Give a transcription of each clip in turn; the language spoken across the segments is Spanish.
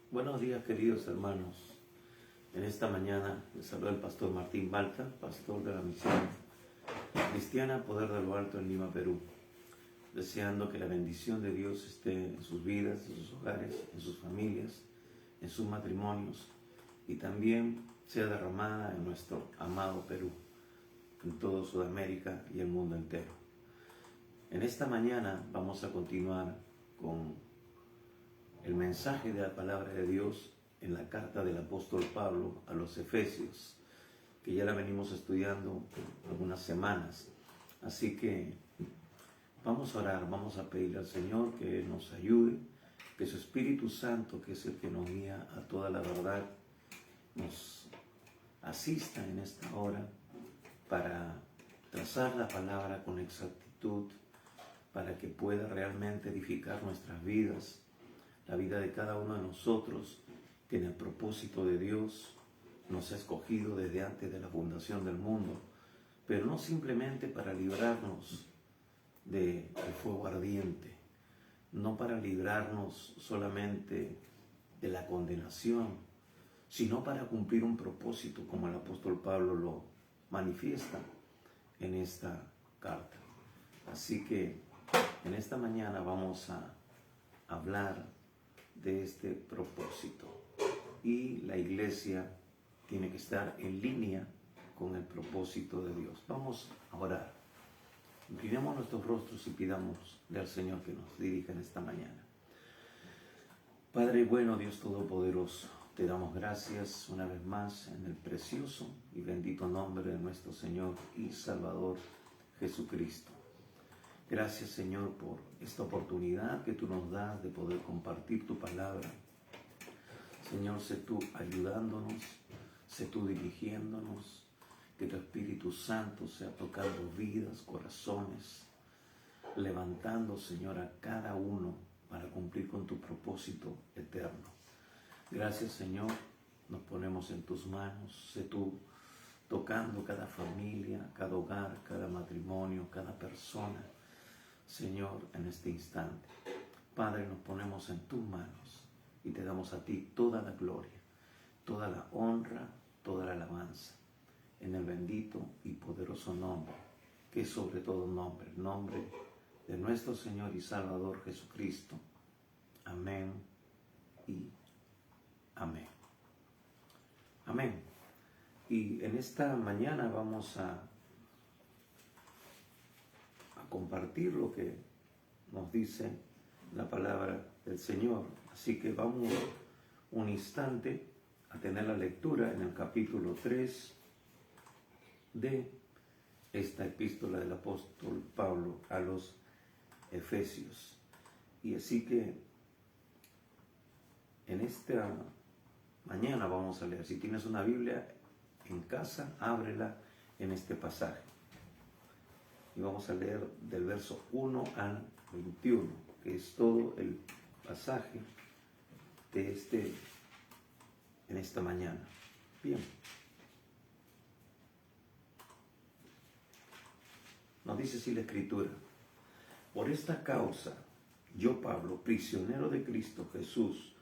Buenos días, queridos hermanos. En esta mañana les saluda el pastor Martín Balta, pastor de la misión cristiana Poder de lo Alto en Lima, Perú, deseando que la bendición de Dios esté en sus vidas, en sus hogares, en sus familias, en sus matrimonios y también sea derramada en nuestro amado Perú, en todo Sudamérica y el mundo entero. En esta mañana vamos a continuar con el mensaje de la palabra de Dios en la carta del apóstol Pablo a los Efesios, que ya la venimos estudiando por algunas semanas. Así que vamos a orar, vamos a pedirle al Señor que nos ayude, que su Espíritu Santo, que es el que nos guía a toda la verdad, nos asista en esta hora para trazar la palabra con exactitud, para que pueda realmente edificar nuestras vidas, la vida de cada uno de nosotros, que en el propósito de Dios nos ha escogido desde antes de la fundación del mundo, pero no simplemente para librarnos del fuego ardiente, no para librarnos solamente de la condenación, sino para cumplir un propósito, como el apóstol Pablo lo manifiesta en esta carta. Así que en esta mañana vamos a hablar de este propósito, y la iglesia tiene que estar en línea con el propósito de Dios. Vamos a orar. Inclinemos nuestros rostros y pidámosle al Señor que nos dirija en esta mañana. Padre bueno, Dios Todopoderoso, te damos gracias una vez más en el precioso y bendito nombre de nuestro Señor y Salvador Jesucristo. Gracias, Señor, por esta oportunidad que tú nos das de poder compartir tu palabra. Señor, sé tú ayudándonos, sé tú dirigiéndonos, que tu Espíritu Santo sea tocando vidas, corazones, levantando, Señor, a cada uno para cumplir con tu propósito eterno. Gracias, Señor, nos ponemos en tus manos, sé tú tocando cada familia, cada hogar, cada matrimonio, cada persona, Señor, en este instante. Padre, nos ponemos en tus manos y te damos a ti toda la gloria, toda la honra, toda la alabanza, en el bendito y poderoso nombre, que es sobre todo nombre, el nombre de nuestro Señor y Salvador Jesucristo. Amén y amén. Amén. Y en esta mañana vamos a compartir lo que nos dice la palabra del Señor. Así que vamos un instante a tener la lectura en el capítulo 3 de esta epístola del apóstol Pablo a los Efesios. Y así que en esta mañana vamos a leer. Si tienes una Biblia en casa, ábrela en este pasaje. Y vamos a leer del verso 1 al 21, que es todo el pasaje de en esta mañana. Bien. Nos dice así la Escritura: por esta causa, yo Pablo, prisionero de Cristo Jesús,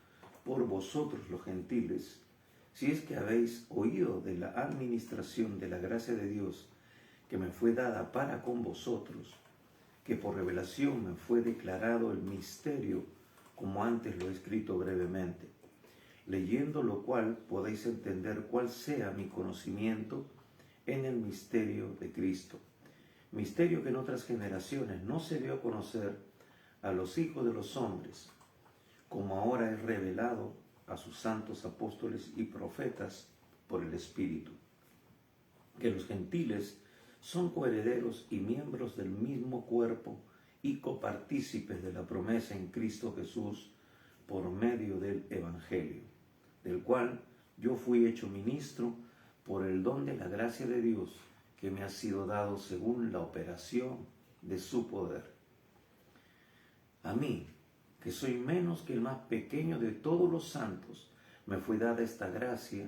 por vosotros los gentiles, si es que habéis oído de la administración de la gracia de Dios que me fue dada para con vosotros, que por revelación me fue declarado el misterio, como antes lo he escrito brevemente, leyendo lo cual podéis entender cuál sea mi conocimiento en el misterio de Cristo, misterio que en otras generaciones no se dio a conocer a los hijos de los hombres, como ahora es revelado a sus santos apóstoles y profetas por el Espíritu, que los gentiles son coherederos y miembros del mismo cuerpo y copartícipes de la promesa en Cristo Jesús por medio del Evangelio, del cual yo fui hecho ministro por el don de la gracia de Dios que me ha sido dado según la operación de su poder. A mí, que soy menos que el más pequeño de todos los santos, me fue dada esta gracia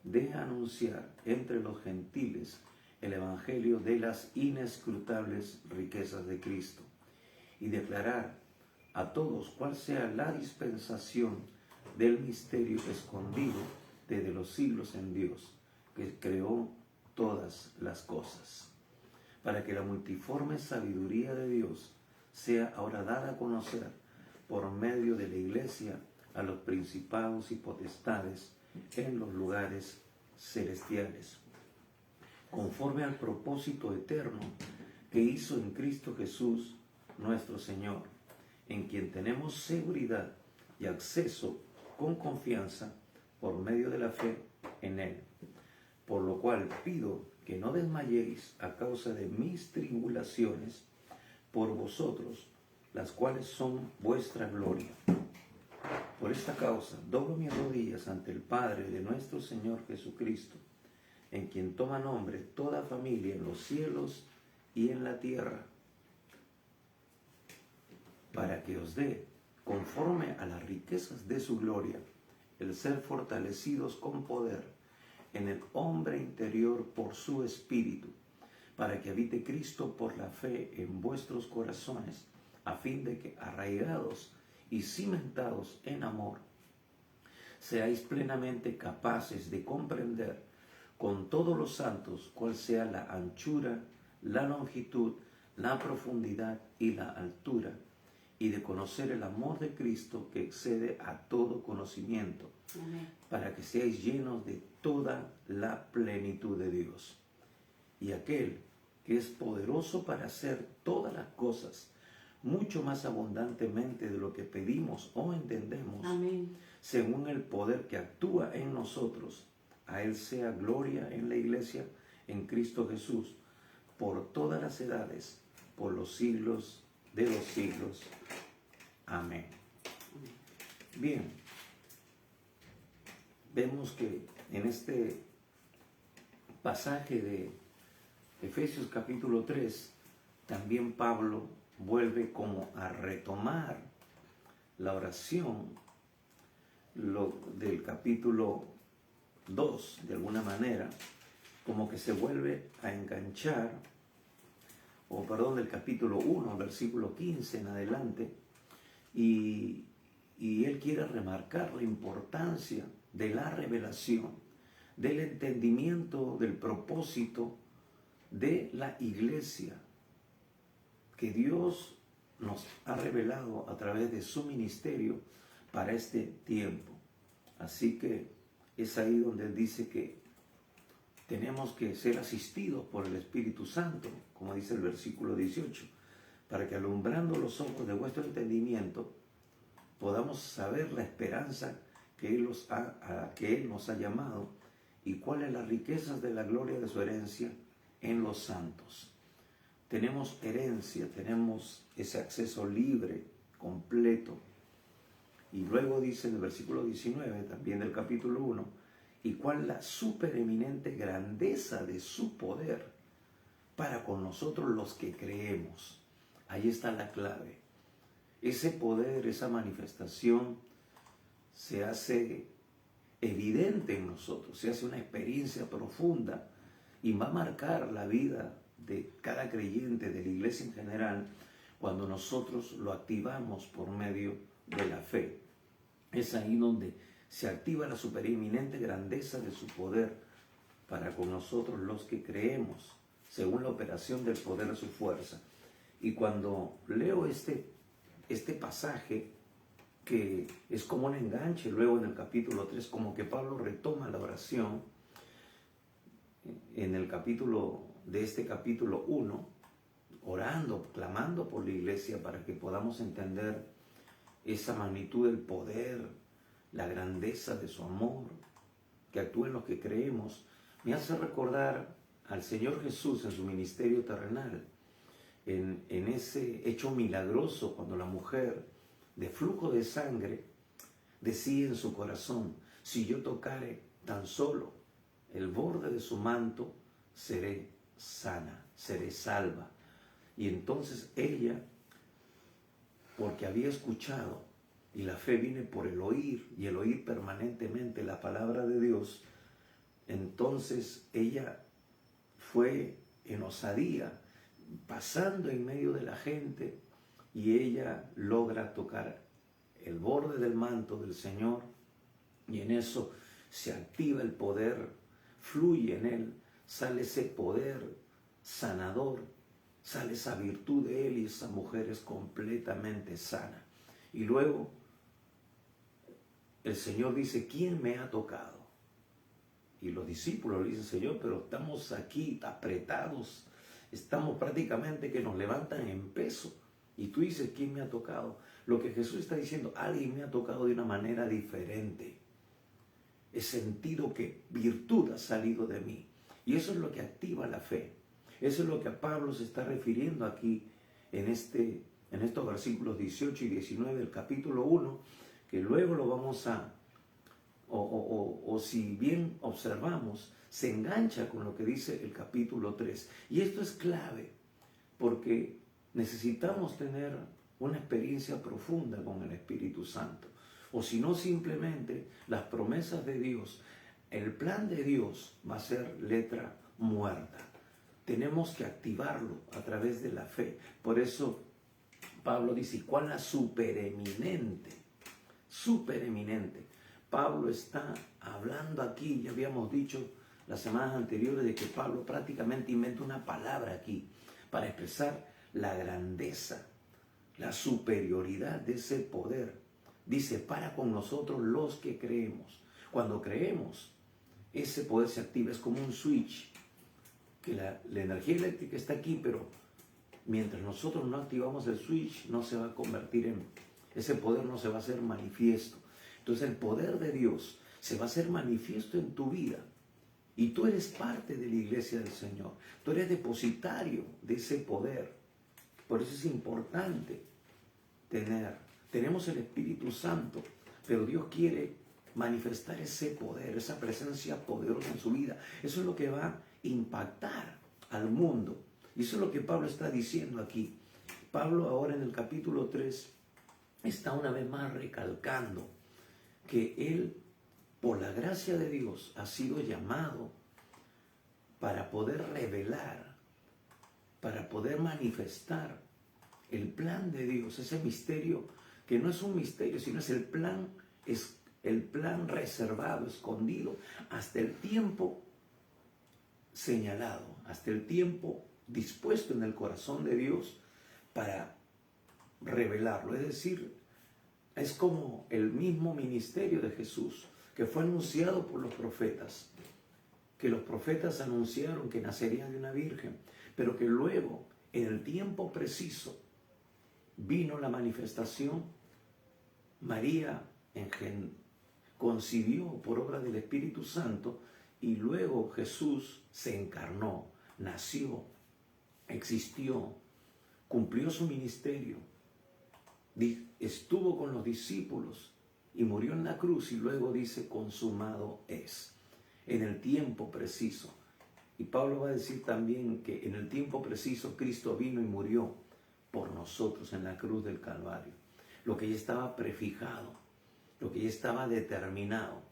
de anunciar entre los gentiles el evangelio de las inescrutables riquezas de Cristo y declarar a todos cuál sea la dispensación del misterio escondido desde los siglos en Dios, que creó todas las cosas, para que la multiforme sabiduría de Dios sea ahora dada a conocer por medio de la Iglesia a los principados y potestades en los lugares celestiales, conforme al propósito eterno que hizo en Cristo Jesús nuestro Señor, en quien tenemos seguridad y acceso con confianza por medio de la fe en Él. Por lo cual pido que no desmayéis a causa de mis tribulaciones por vosotros, las cuales son vuestra gloria. Por esta causa doblo mis rodillas ante el Padre de nuestro Señor Jesucristo, en quien toma nombre toda familia en los cielos y en la tierra, para que os dé, conforme a las riquezas de su gloria, el ser fortalecidos con poder en el hombre interior por su Espíritu, para que habite Cristo por la fe en vuestros corazones, a fin de que, arraigados y cimentados en amor, seáis plenamente capaces de comprender con todos los santos cuál sea la anchura, la longitud, la profundidad y la altura, y de conocer el amor de Cristo que excede a todo conocimiento, Amén, para que seáis llenos de toda la plenitud de Dios. Y aquel que es poderoso para hacer todas las cosas mucho más abundantemente de lo que pedimos o entendemos, Amén, según el poder que actúa en nosotros, a Él sea gloria en la Iglesia, en Cristo Jesús, por todas las edades, por los siglos de los siglos. Amén. Bien, vemos que en este pasaje de Efesios capítulo 3, también Pablo vuelve como a retomar la oración del capítulo 2, de alguna manera, como que se vuelve a enganchar, del capítulo 1, versículo 15 en adelante, y él quiere remarcar la importancia de la revelación, del entendimiento del propósito de la iglesia que Dios nos ha revelado a través de su ministerio para este tiempo. Así que es ahí donde él dice que tenemos que ser asistidos por el Espíritu Santo, como dice el versículo 18, para que alumbrando los ojos de vuestro entendimiento podamos saber la esperanza que Él nos ha llamado y cuáles las riquezas de la gloria de su herencia en los santos. Tenemos herencia, tenemos ese acceso libre, completo. Y luego dice en el versículo 19, también del capítulo 1, y cuál la supereminente grandeza de su poder para con nosotros los que creemos. Ahí está la clave. Ese poder, esa manifestación se hace evidente en nosotros, se hace una experiencia profunda y va a marcar la vida de cada creyente, de la iglesia en general, cuando nosotros lo activamos por medio de la fe. Es ahí donde se activa la supereminente grandeza de su poder para con nosotros los que creemos, según la operación del poder de su fuerza. Y cuando leo este pasaje, que es como un enganche luego en el capítulo 3, como que Pablo retoma la oración en el capítulo de este capítulo 1, orando, clamando por la iglesia para que podamos entender esa magnitud del poder, la grandeza de su amor, que actúa en los que creemos. Me hace recordar al Señor Jesús en su ministerio terrenal, en ese hecho milagroso, cuando la mujer de flujo de sangre decía en su corazón: si yo tocare tan solo el borde de su manto, seré sana, seré salva. Y entonces ella, porque había escuchado, y la fe viene por el oír, y el oír permanentemente la palabra de Dios, entonces ella fue en osadía, pasando en medio de la gente, y ella logra tocar el borde del manto del Señor, Y en eso se activa el poder, fluye en él, sale ese poder sanador, sale esa virtud de él y esa mujer es completamente sana. Y luego el Señor dice, ¿quién me ha tocado? Y los discípulos le dicen, Señor, pero estamos aquí apretados, estamos prácticamente que nos levantan en peso. Y tú dices, ¿quién me ha tocado? Lo que Jesús está diciendo, alguien me ha tocado de una manera diferente. He sentido que virtud ha salido de mí. Y eso es lo que activa la fe. Eso es lo que a Pablo se está refiriendo aquí en estos versículos 18 y 19 del capítulo 1, que luego lo vamos a, o si bien observamos, se engancha con lo que dice el capítulo 3. Y esto es clave, porque necesitamos tener una experiencia profunda con el Espíritu Santo. O si no, simplemente las promesas de Dios, el plan de Dios va a ser letra muerta. Tenemos que activarlo a través de la fe. Por eso Pablo dice, ¿cuál es la supereminente? Supereminente. Pablo está hablando aquí, ya habíamos dicho las semanas anteriores de que Pablo prácticamente inventa una palabra aquí para expresar la grandeza, la superioridad de ese poder. Dice, para con nosotros los que creemos. Cuando creemos, ese poder se activa, es como un switch, que la energía eléctrica está aquí, pero mientras nosotros no activamos el switch, no se va a convertir en, ese poder no se va a hacer manifiesto. Entonces el poder de Dios se va a hacer manifiesto en tu vida. Y tú eres parte de la iglesia del Señor. Tú eres depositario de ese poder. Por eso es importante tenemos el Espíritu Santo, pero Dios quiere manifestar ese poder, esa presencia poderosa en su vida. Eso es lo que va a impactar al mundo. Y eso es lo que Pablo está diciendo aquí. Pablo ahora en el capítulo 3 está una vez más recalcando que él, por la gracia de Dios, ha sido llamado para poder revelar, para poder manifestar el plan de Dios, ese misterio que no es un misterio, sino es el plan reservado, escondido, hasta el tiempo señalado, hasta el tiempo dispuesto en el corazón de Dios para revelarlo. Es decir, es como el mismo ministerio de Jesús, que fue anunciado por los profetas, que los profetas anunciaron que nacería de una virgen, pero que luego, en el tiempo preciso, vino la manifestación. María concibió por obra del Espíritu Santo y luego Jesús se encarnó, nació, existió, cumplió su ministerio, estuvo con los discípulos y murió en la cruz y luego dice, consumado es, en el tiempo preciso. Y Pablo va a decir también que en el tiempo preciso Cristo vino y murió por nosotros en la cruz del Calvario. Lo que ya estaba prefijado, lo que ya estaba determinado.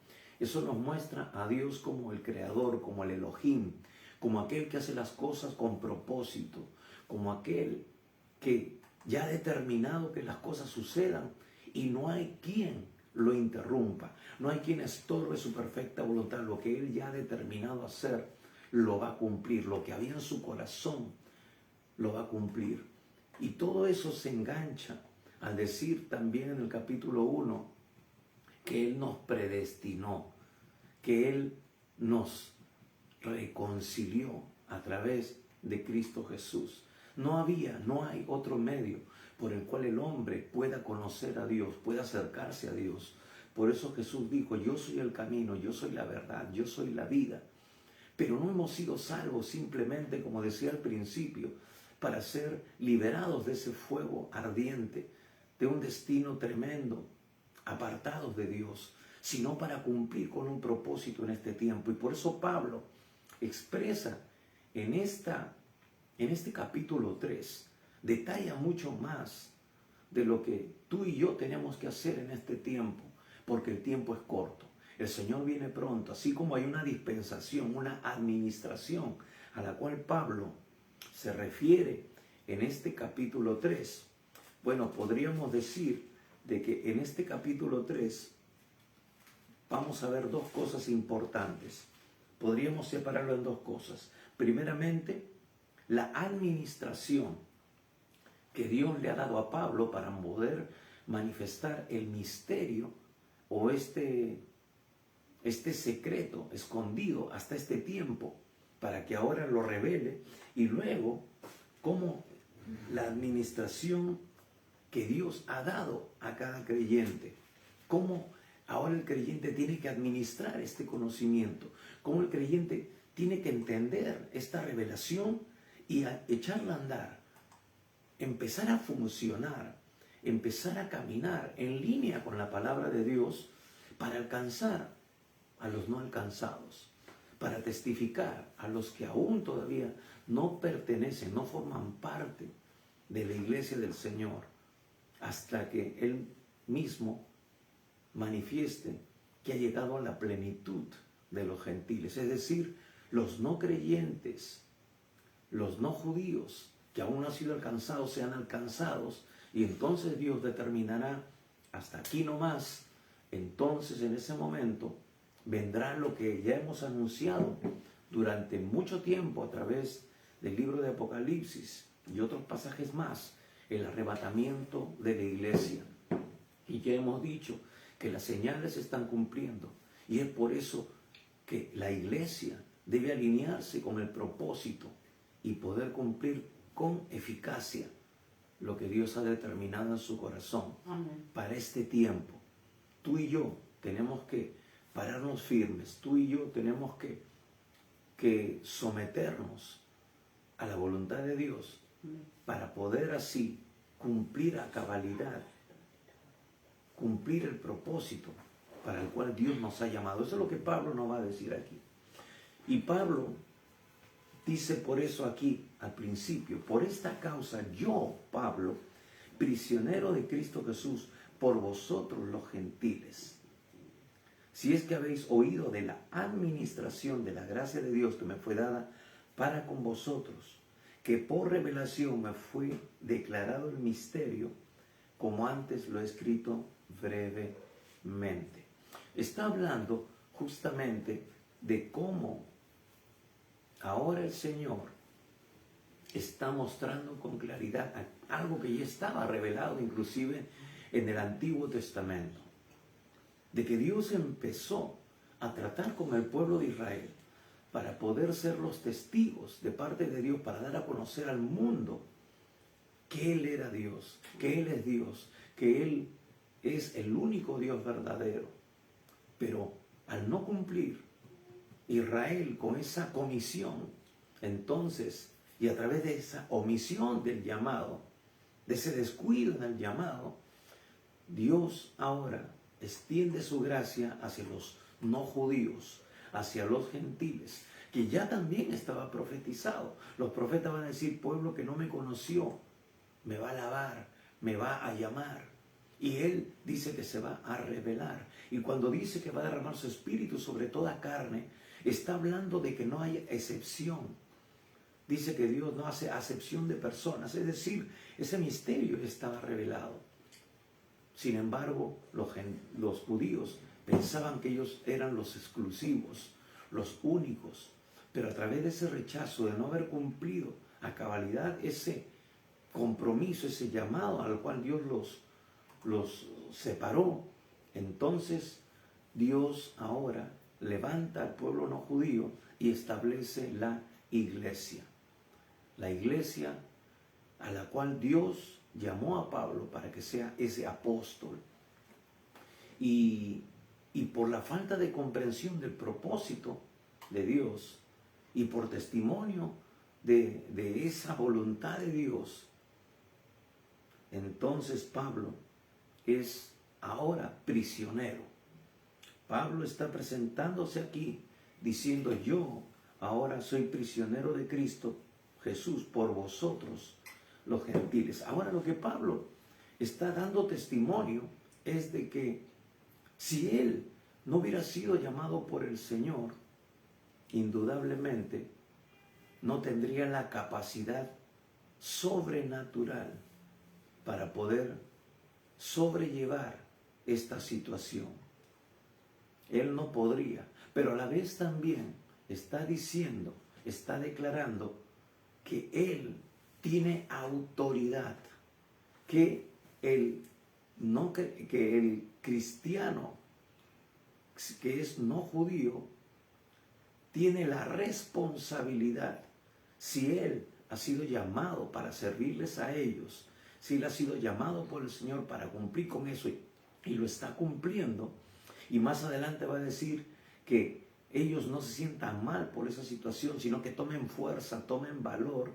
Eso nos muestra a Dios como el Creador, como el Elohim, como aquel que hace las cosas con propósito, como aquel que ya ha determinado que las cosas sucedan y no hay quien lo interrumpa, no hay quien estorbe su perfecta voluntad. Lo que Él ya ha determinado hacer, lo va a cumplir. Lo que había en su corazón, lo va a cumplir. Y todo eso se engancha al decir también en el capítulo 1 que Él nos predestinó, que Él nos reconcilió a través de Cristo Jesús. No hay otro medio por el cual el hombre pueda conocer a Dios, pueda acercarse a Dios. Por eso Jesús dijo, yo soy el camino, yo soy la verdad, yo soy la vida. Pero no hemos sido salvos simplemente, como decía al principio, para ser liberados de ese fuego ardiente, de un destino tremendo, apartados de Dios, sino para cumplir con un propósito en este tiempo. Y por eso Pablo expresa en este capítulo 3, detalla mucho más de lo que tú y yo tenemos que hacer en este tiempo, porque el tiempo es corto. El Señor viene pronto, así como hay una dispensación, una administración a la cual Pablo se refiere en este capítulo 3. Bueno, podríamos decir de que en este capítulo 3 vamos a ver dos cosas importantes. Podríamos separarlo en dos cosas. Primeramente, la administración que Dios le ha dado a Pablo para poder manifestar el misterio o este secreto escondido hasta este tiempo, para que ahora lo revele, y luego cómo la administración que Dios ha dado a cada creyente, cómo ahora el creyente tiene que administrar este conocimiento, cómo el creyente tiene que entender esta revelación y echarla a andar, empezar a funcionar, empezar a caminar en línea con la palabra de Dios para alcanzar a los no alcanzados, para testificar a los que aún todavía no pertenecen, no forman parte de la iglesia del Señor, hasta que Él mismo manifieste que ha llegado a la plenitud de los gentiles, es decir, los no creyentes, los no judíos, que aún no han sido alcanzados, sean alcanzados, y entonces Dios determinará hasta aquí nomás. Entonces en ese momento vendrá lo que ya hemos anunciado durante mucho tiempo a través del libro de Apocalipsis y otros pasajes más, el arrebatamiento de la iglesia. Y ya hemos dicho que las señales se están cumpliendo, y es por eso que la iglesia debe alinearse con el propósito y poder cumplir con eficacia lo que Dios ha determinado en su corazón. Amén. Para este tiempo. Tú y yo tenemos que pararnos firmes, tú y yo tenemos que someternos a la voluntad de Dios para poder así cumplir a cabalidad, cumplir el propósito para el cual Dios nos ha llamado. Eso es lo que Pablo nos va a decir aquí. Y Pablo dice por eso aquí al principio: por esta causa yo, Pablo, prisionero de Cristo Jesús, por vosotros los gentiles, si es que habéis oído de la administración de la gracia de Dios que me fue dada para con vosotros, que por revelación me fue declarado el misterio, como antes lo he escrito brevemente. Está hablando justamente de cómo ahora el Señor está mostrando con claridad algo que ya estaba revelado inclusive en el Antiguo Testamento, de que Dios empezó a tratar con el pueblo de Israel para poder ser los testigos de parte de Dios, para dar a conocer al mundo que Él era Dios, que Él es Dios, que Él es el único Dios verdadero. Pero al no cumplir Israel con esa comisión, entonces, y a través de esa omisión del llamado, de ese descuido en el llamado, Dios ahora extiende su gracia hacia los no judíos, hacia los gentiles, que ya también estaba profetizado. Los profetas van a decir: pueblo que no me conoció, me va a alabar, me va a llamar. Y Él dice que se va a revelar. Y cuando dice que va a derramar su espíritu sobre toda carne, está hablando de que no hay excepción. Dice que Dios no hace acepción de personas, es decir, ese misterio estaba revelado. Sin embargo, los judíos pensaban que ellos eran los exclusivos, los únicos, pero a través de ese rechazo de no haber cumplido a cabalidad ese compromiso, ese llamado al cual Dios los separó, entonces Dios ahora levanta al pueblo no judío y establece la iglesia a la cual Dios llamó a Pablo para que sea ese apóstol. Y por la falta de comprensión del propósito de Dios y por testimonio de esa voluntad de Dios, entonces Pablo es ahora prisionero. Pablo está presentándose aquí diciendo: yo ahora soy prisionero de Cristo Jesús por vosotros los gentiles. Ahora lo que Pablo está dando testimonio es de que si él no hubiera sido llamado por el Señor, indudablemente no tendría la capacidad sobrenatural para poder sobrellevar esta situación. Él no podría, pero a la vez también está diciendo, está declarando que Él tiene autoridad, que el cristiano que es no judío tiene la responsabilidad, si él ha sido llamado para servirles a ellos, si él ha sido llamado por el Señor para cumplir con eso y lo está cumpliendo, y más adelante va a decir que ellos no se sientan mal por esa situación, sino que tomen fuerza, tomen valor.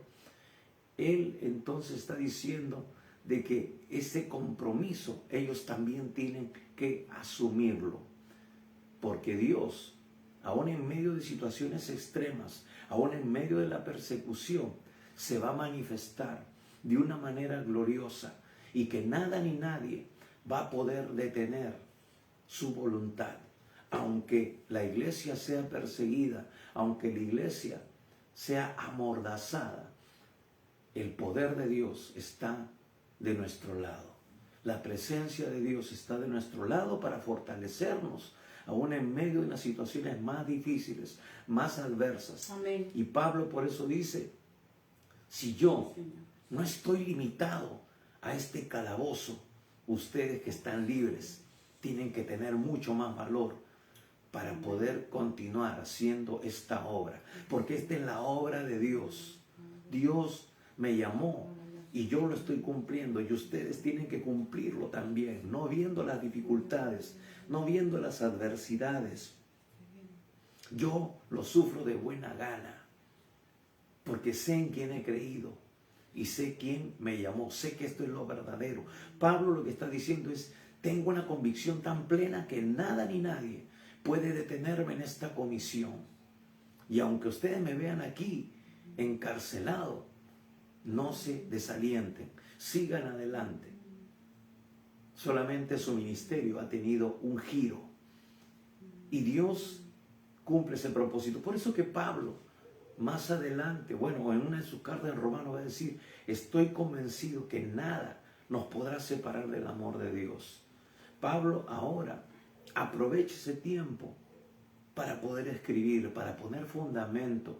Él entonces está diciendo de que ese compromiso ellos también tienen que asumirlo, porque Dios, aún en medio de situaciones extremas, aún en medio de la persecución, se va a manifestar de una manera gloriosa y que nada ni nadie va a poder detener su voluntad. Aunque la iglesia sea perseguida, aunque la iglesia sea amordazada, el poder de Dios está de nuestro lado. La presencia de Dios está de nuestro lado para fortalecernos, aún en medio de las situaciones más difíciles, más adversas. Amén. Y Pablo por eso dice, si yo no estoy limitado a este calabozo, ustedes que están libres tienen que tener mucho más valor para poder continuar haciendo esta obra, porque esta es la obra de Dios. Dios me llamó y yo lo estoy cumpliendo, y ustedes tienen que cumplirlo también, no viendo las dificultades, no viendo las adversidades. Yo lo sufro de buena gana, porque sé en quién he creído y sé quién me llamó, sé que esto es lo verdadero. Pablo lo que está diciendo es, tengo una convicción tan plena que nada ni nadie puede detenerme en esta comisión. Y aunque ustedes me vean aquí encarcelado, no se desalienten, sigan adelante. Solamente su ministerio ha tenido un giro y Dios cumple ese propósito. Por eso que Pablo más adelante, bueno, en una de sus cartas en Romanos va a decir, estoy convencido que nada nos podrá separar del amor de Dios. Pablo ahora aprovecha ese tiempo para poder escribir, para poner fundamento,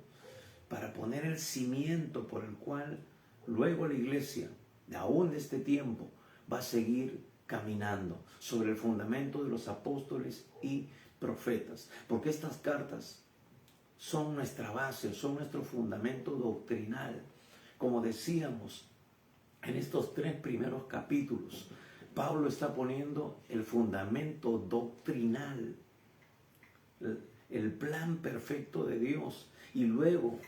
para poner el cimiento por el cual luego la iglesia, aún de este tiempo, va a seguir caminando sobre el fundamento de los apóstoles y profetas. Porque estas cartas son nuestra base, son nuestro fundamento doctrinal. Como decíamos, en estos 3 primeros capítulos, Pablo está poniendo el fundamento doctrinal, el plan perfecto de Dios. Y luego,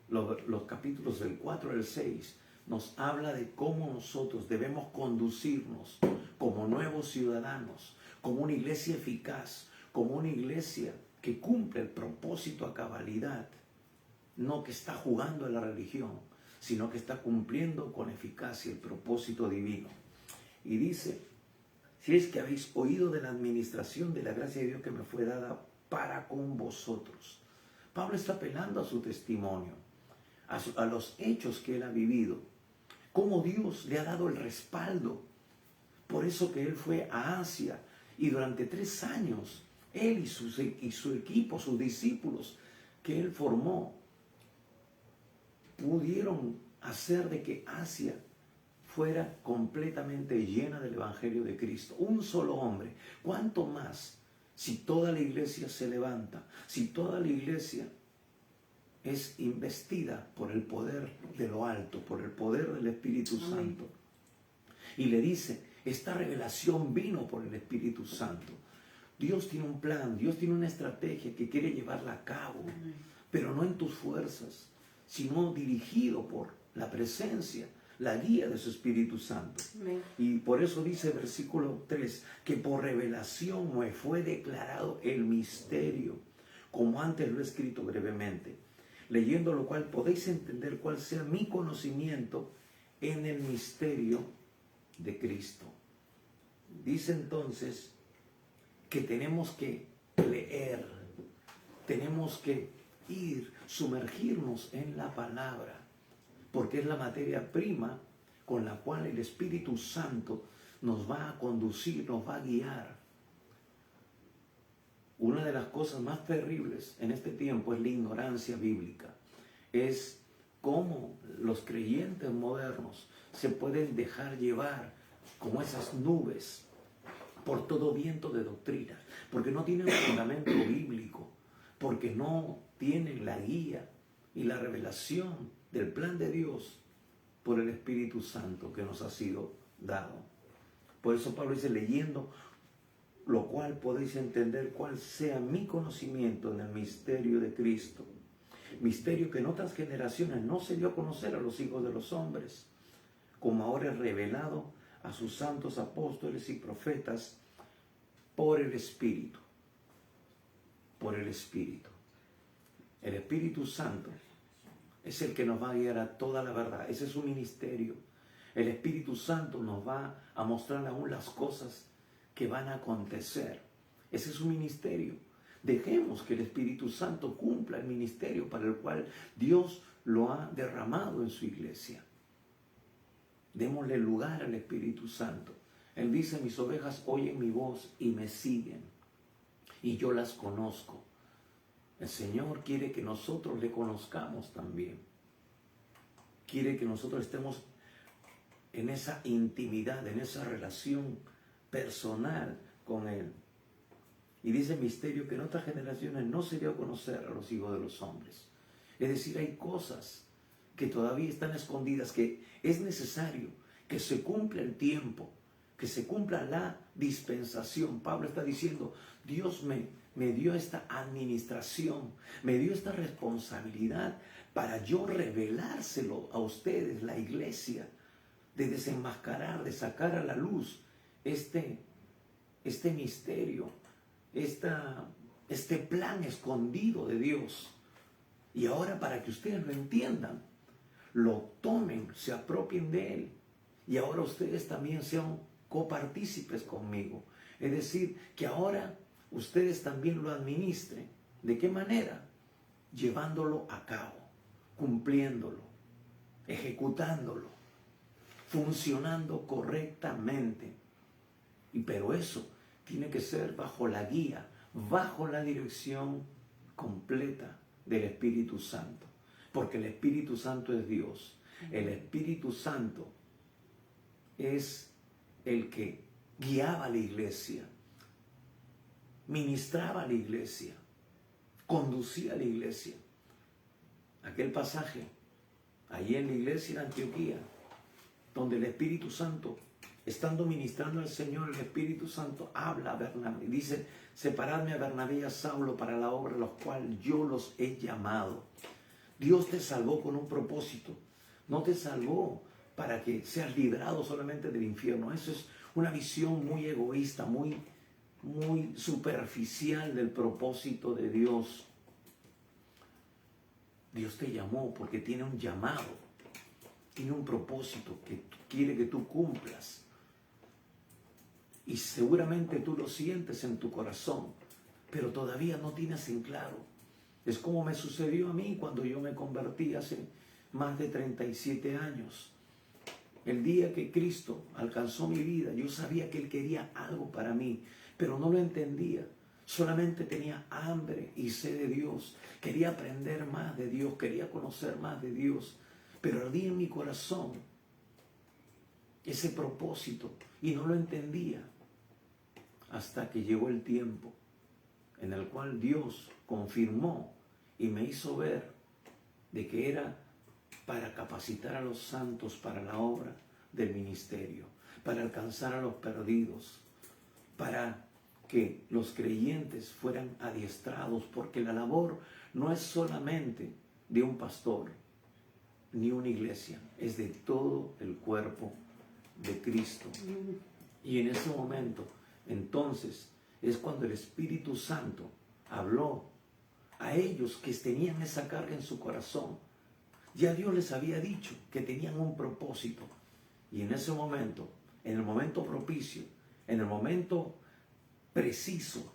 los capítulos del 4 al 6, nos habla de cómo nosotros debemos conducirnos como nuevos ciudadanos, como una iglesia eficaz, como una iglesia que cumple el propósito a cabalidad, no que está jugando a la religión, sino que está cumpliendo con eficacia el propósito divino. Y dice, si es que habéis oído de la administración de la gracia de Dios que me fue dada para con vosotros. Pablo está apelando a su testimonio, a los hechos que él ha vivido, cómo Dios le ha dado el respaldo. Por eso que él fue a Asia y durante 3 años, él y su equipo, sus discípulos que él formó, pudieron hacer de que Asia fuera completamente llena del Evangelio de Cristo. Un solo hombre. ¿Cuánto más si toda la iglesia se levanta, si toda la iglesia es investida por el poder de lo alto, por el poder del Espíritu Santo? Y le dice, esta revelación vino por el Espíritu Santo. Dios tiene un plan, Dios tiene una estrategia que quiere llevarla a cabo, pero no en tus fuerzas, sino dirigido por la presencia, la guía de su Espíritu Santo. Amén. Y por eso dice versículo 3, que por revelación me fue declarado el misterio, como antes lo he escrito brevemente, leyendo lo cual podéis entender cuál sea mi conocimiento en el misterio de Cristo. Dice entonces que tenemos que leer, tenemos que sumergirnos en la palabra, porque es la materia prima con la cual el Espíritu Santo nos va a conducir, nos va a guiar. una de las cosas más terribles en este tiempo es la ignorancia bíblica. Es cómo los creyentes modernos se pueden dejar llevar como esas nubes por todo viento de doctrina, porque no tienen fundamento bíblico, porque no tienen la guía y la revelación del plan de Dios por el Espíritu Santo que nos ha sido dado. Por eso Pablo dice, leyendo lo cual podéis entender cuál sea mi conocimiento en el misterio de Cristo. Misterio que en otras generaciones no se dio a conocer a los hijos de los hombres, como ahora es revelado a sus santos apóstoles y profetas por el Espíritu. Por el Espíritu. El Espíritu Santo es el que nos va a guiar a toda la verdad. Ese es su ministerio. El Espíritu Santo nos va a mostrar aún las cosas que van a acontecer. Ese es su ministerio. Dejemos que el Espíritu Santo cumpla el ministerio para el cual Dios lo ha derramado en su iglesia. Démosle lugar al Espíritu Santo. Él dice, mis ovejas oyen mi voz y me siguen, y yo las conozco. El Señor quiere que nosotros le conozcamos también. Quiere que nosotros estemos en esa intimidad, en esa relación personal con Él. Y dice misterio que en otras generaciones no se dio a conocer a los hijos de los hombres. Es decir, hay cosas que todavía están escondidas, que es necesario que se cumpla el tiempo, que se cumpla la dispensación. Pablo está diciendo, Dios me dio esta administración, me dio esta responsabilidad para yo revelárselo a ustedes, la iglesia, de desenmascarar, de sacar a la luz este misterio, este plan escondido de Dios. Y ahora, para que ustedes lo entiendan, lo tomen, se apropien de Él, y ahora ustedes también sean copartícipes conmigo. Es decir, que ahora ustedes también lo administren. ¿De qué manera? Llevándolo a cabo, cumpliéndolo, ejecutándolo, funcionando correctamente. Pero eso tiene que ser bajo la guía, bajo la dirección completa del Espíritu Santo. Porque el Espíritu Santo es Dios. El Espíritu Santo es el que guiaba a la iglesia, ministraba a la iglesia, conducía a la iglesia. Aquel pasaje, allí en la iglesia de Antioquía, donde el Espíritu Santo, estando ministrando al Señor, el Espíritu Santo habla a Bernabé, dice, separadme a Bernabé y a Saulo para la obra, los cuales yo los he llamado. Dios te salvó con un propósito, no te salvó para que seas librado solamente del infierno. Eso es una visión muy egoísta, muy superficial del propósito de Dios. Dios te llamó porque tiene un llamado, tiene un propósito que quiere que tú cumplas. Y seguramente tú lo sientes en tu corazón, pero todavía no tienes en claro. Es como me sucedió a mí cuando yo me convertí hace más de 37 años. El día que Cristo alcanzó mi vida, yo sabía que Él quería algo para mí, pero no lo entendía. Solamente tenía hambre y sed de Dios. Quería aprender más de Dios, quería conocer más de Dios. Pero ardía en mi corazón ese propósito y no lo entendía. Hasta que llegó el tiempo en el cual Dios confirmó y me hizo ver de que era para capacitar a los santos para la obra del ministerio, para alcanzar a los perdidos, para que los creyentes fueran adiestrados, porque la labor no es solamente de un pastor ni una iglesia, es de todo el cuerpo de Cristo. Y en ese momento, entonces, es cuando el Espíritu Santo habló a ellos que tenían esa carga en su corazón. Ya Dios les había dicho que tenían un propósito. Y en ese momento, en el momento propicio, en el momento preciso,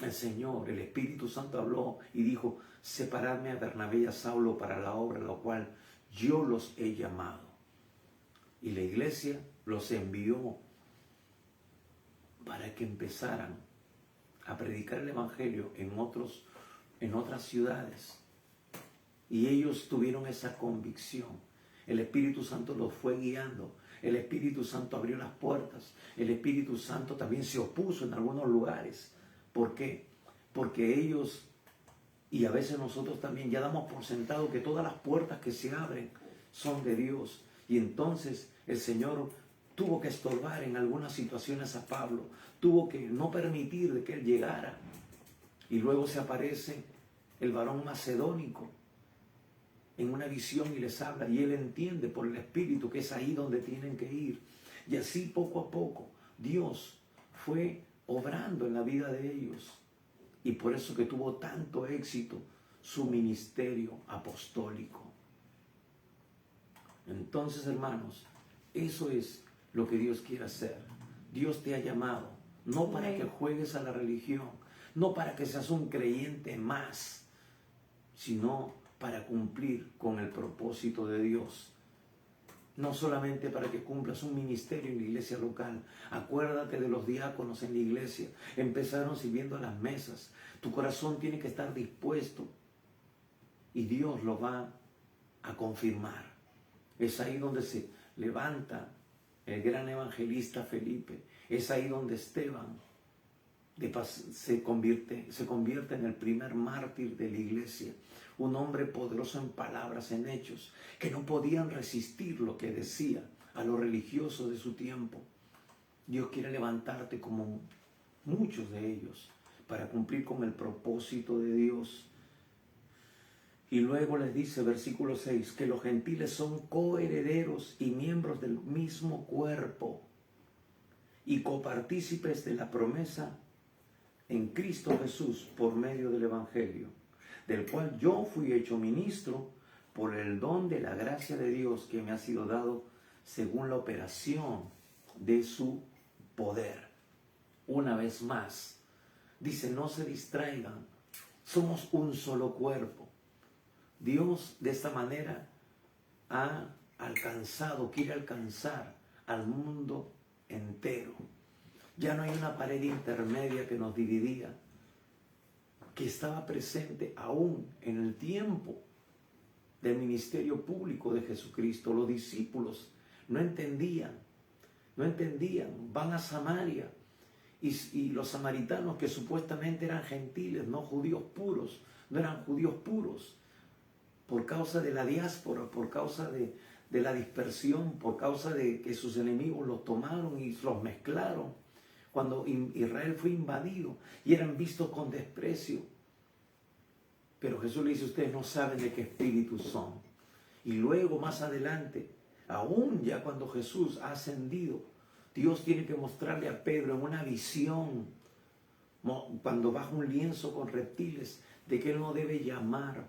el Señor, el Espíritu Santo habló y dijo, separadme a Bernabé y a Saulo para la obra, la cual yo los he llamado. Y la iglesia los envió para que empezaran a predicar el Evangelio en otras ciudades. Y ellos tuvieron esa convicción. El Espíritu Santo los fue guiando. El Espíritu Santo abrió las puertas. El Espíritu Santo también se opuso en algunos lugares. ¿Por qué? Porque ellos, y a veces nosotros también, ya damos por sentado que todas las puertas que se abren son de Dios. Y entonces el Señor tuvo que estorbar en algunas situaciones a Pablo. Tuvo que no permitir de que él llegara. Y luego se aparece el varón macedónico en una visión y les habla, y él entiende por el Espíritu que es ahí donde tienen que ir. Y así poco a poco Dios fue obrando en la vida de ellos, y por eso que tuvo tanto éxito su ministerio apostólico. Entonces, hermanos, eso es lo que Dios quiere hacer. Dios te ha llamado, no para que juegues a la religión, no para que seas un creyente más, sino para cumplir con el propósito de Dios. No solamente para que cumplas un ministerio en la iglesia local. Acuérdate de los diáconos en la iglesia. Empezaron sirviendo a las mesas. Tu corazón tiene que estar dispuesto y Dios lo va a confirmar. Es ahí donde se levanta el gran evangelista Felipe. Es ahí donde Esteban se convierte en el primer mártir de la iglesia. Un hombre poderoso en palabras, en hechos, que no podían resistir lo que decía a los religiosos de su tiempo. Dios quiere levantarte como muchos de ellos para cumplir con el propósito de Dios. Y luego les dice, versículo 6, que los gentiles son coherederos y miembros del mismo cuerpo y copartícipes de la promesa en Cristo Jesús por medio del Evangelio, del cual yo fui hecho ministro por el don de la gracia de Dios que me ha sido dado según la operación de su poder. Una vez más, dice, no se distraigan, somos un solo cuerpo. Dios de esta manera quiere alcanzar al mundo entero. Ya no hay una pared intermedia que nos dividía, que estaba presente aún en el tiempo del ministerio público de Jesucristo. Los discípulos no entendían, van a Samaria y los samaritanos, que supuestamente eran gentiles, no judíos puros, no eran judíos puros, por causa de la diáspora, por causa de la dispersión, por causa de que sus enemigos los tomaron y los mezclaron. Cuando Israel fue invadido y eran vistos con desprecio. Pero Jesús le dice, ustedes no saben de qué espíritu son. Y luego más adelante, aún ya cuando Jesús ha ascendido, Dios tiene que mostrarle a Pedro en una visión, cuando baja un lienzo con reptiles, de que él no debe llamar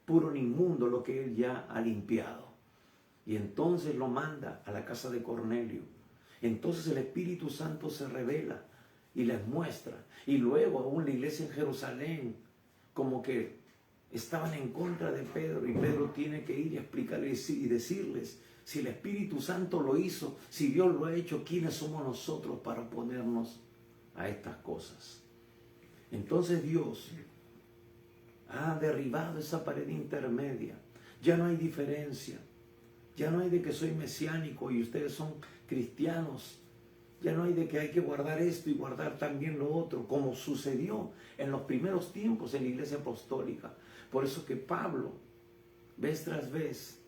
puro ni inmundo lo que él ya ha limpiado. Y entonces lo manda a la casa de Cornelio. Entonces el Espíritu Santo se revela y les muestra. Y luego aún la iglesia en Jerusalén, como que estaban en contra de Pedro, y Pedro tiene que ir y explicarles y decirles, si el Espíritu Santo lo hizo, si Dios lo ha hecho, ¿quiénes somos nosotros para oponernos a estas cosas? Entonces Dios ha derribado esa pared intermedia. Ya no hay diferencia. Ya no hay de que soy mesiánico y ustedes son cristianos. Ya no hay de que hay que guardar esto y guardar también lo otro, como sucedió en los primeros tiempos en la iglesia apostólica. Por eso que Pablo, vez tras vez,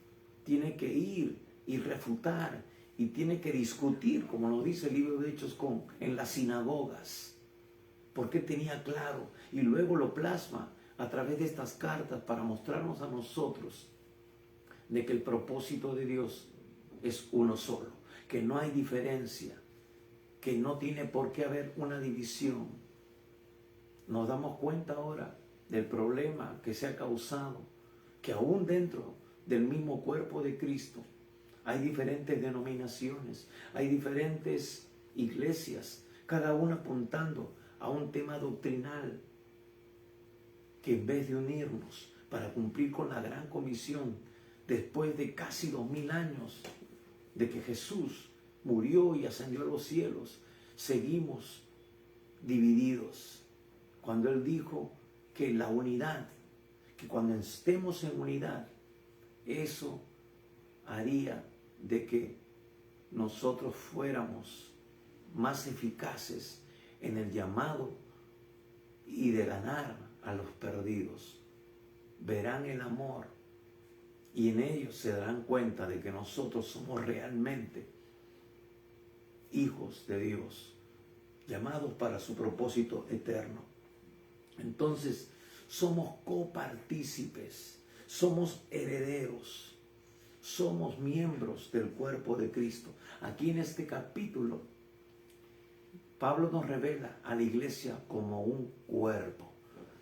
tiene que ir y refutar y tiene que discutir, como lo dice el libro de Hechos, en las sinagogas, porque tenía claro, y luego lo plasma a través de estas cartas para mostrarnos a nosotros de que el propósito de Dios es uno solo, que no hay diferencia, que no tiene por qué haber una división. Nos damos cuenta ahora del problema que se ha causado, que aún dentro del mismo cuerpo de Cristo hay diferentes denominaciones, hay diferentes iglesias, cada una apuntando a un tema doctrinal, que en vez de unirnos para cumplir con la gran comisión, después de casi 2000 años de que Jesús murió y ascendió a los cielos, seguimos divididos. Cuando Él dijo que la unidad, que cuando estemos en unidad, eso haría de que nosotros fuéramos más eficaces en el llamado y de ganar a los perdidos. Verán el amor y en ellos se darán cuenta de que nosotros somos realmente hijos de Dios, llamados para su propósito eterno. Entonces, somos copartícipes, somos herederos, somos miembros del cuerpo de Cristo. Aquí en este capítulo, Pablo nos revela a la iglesia como un cuerpo,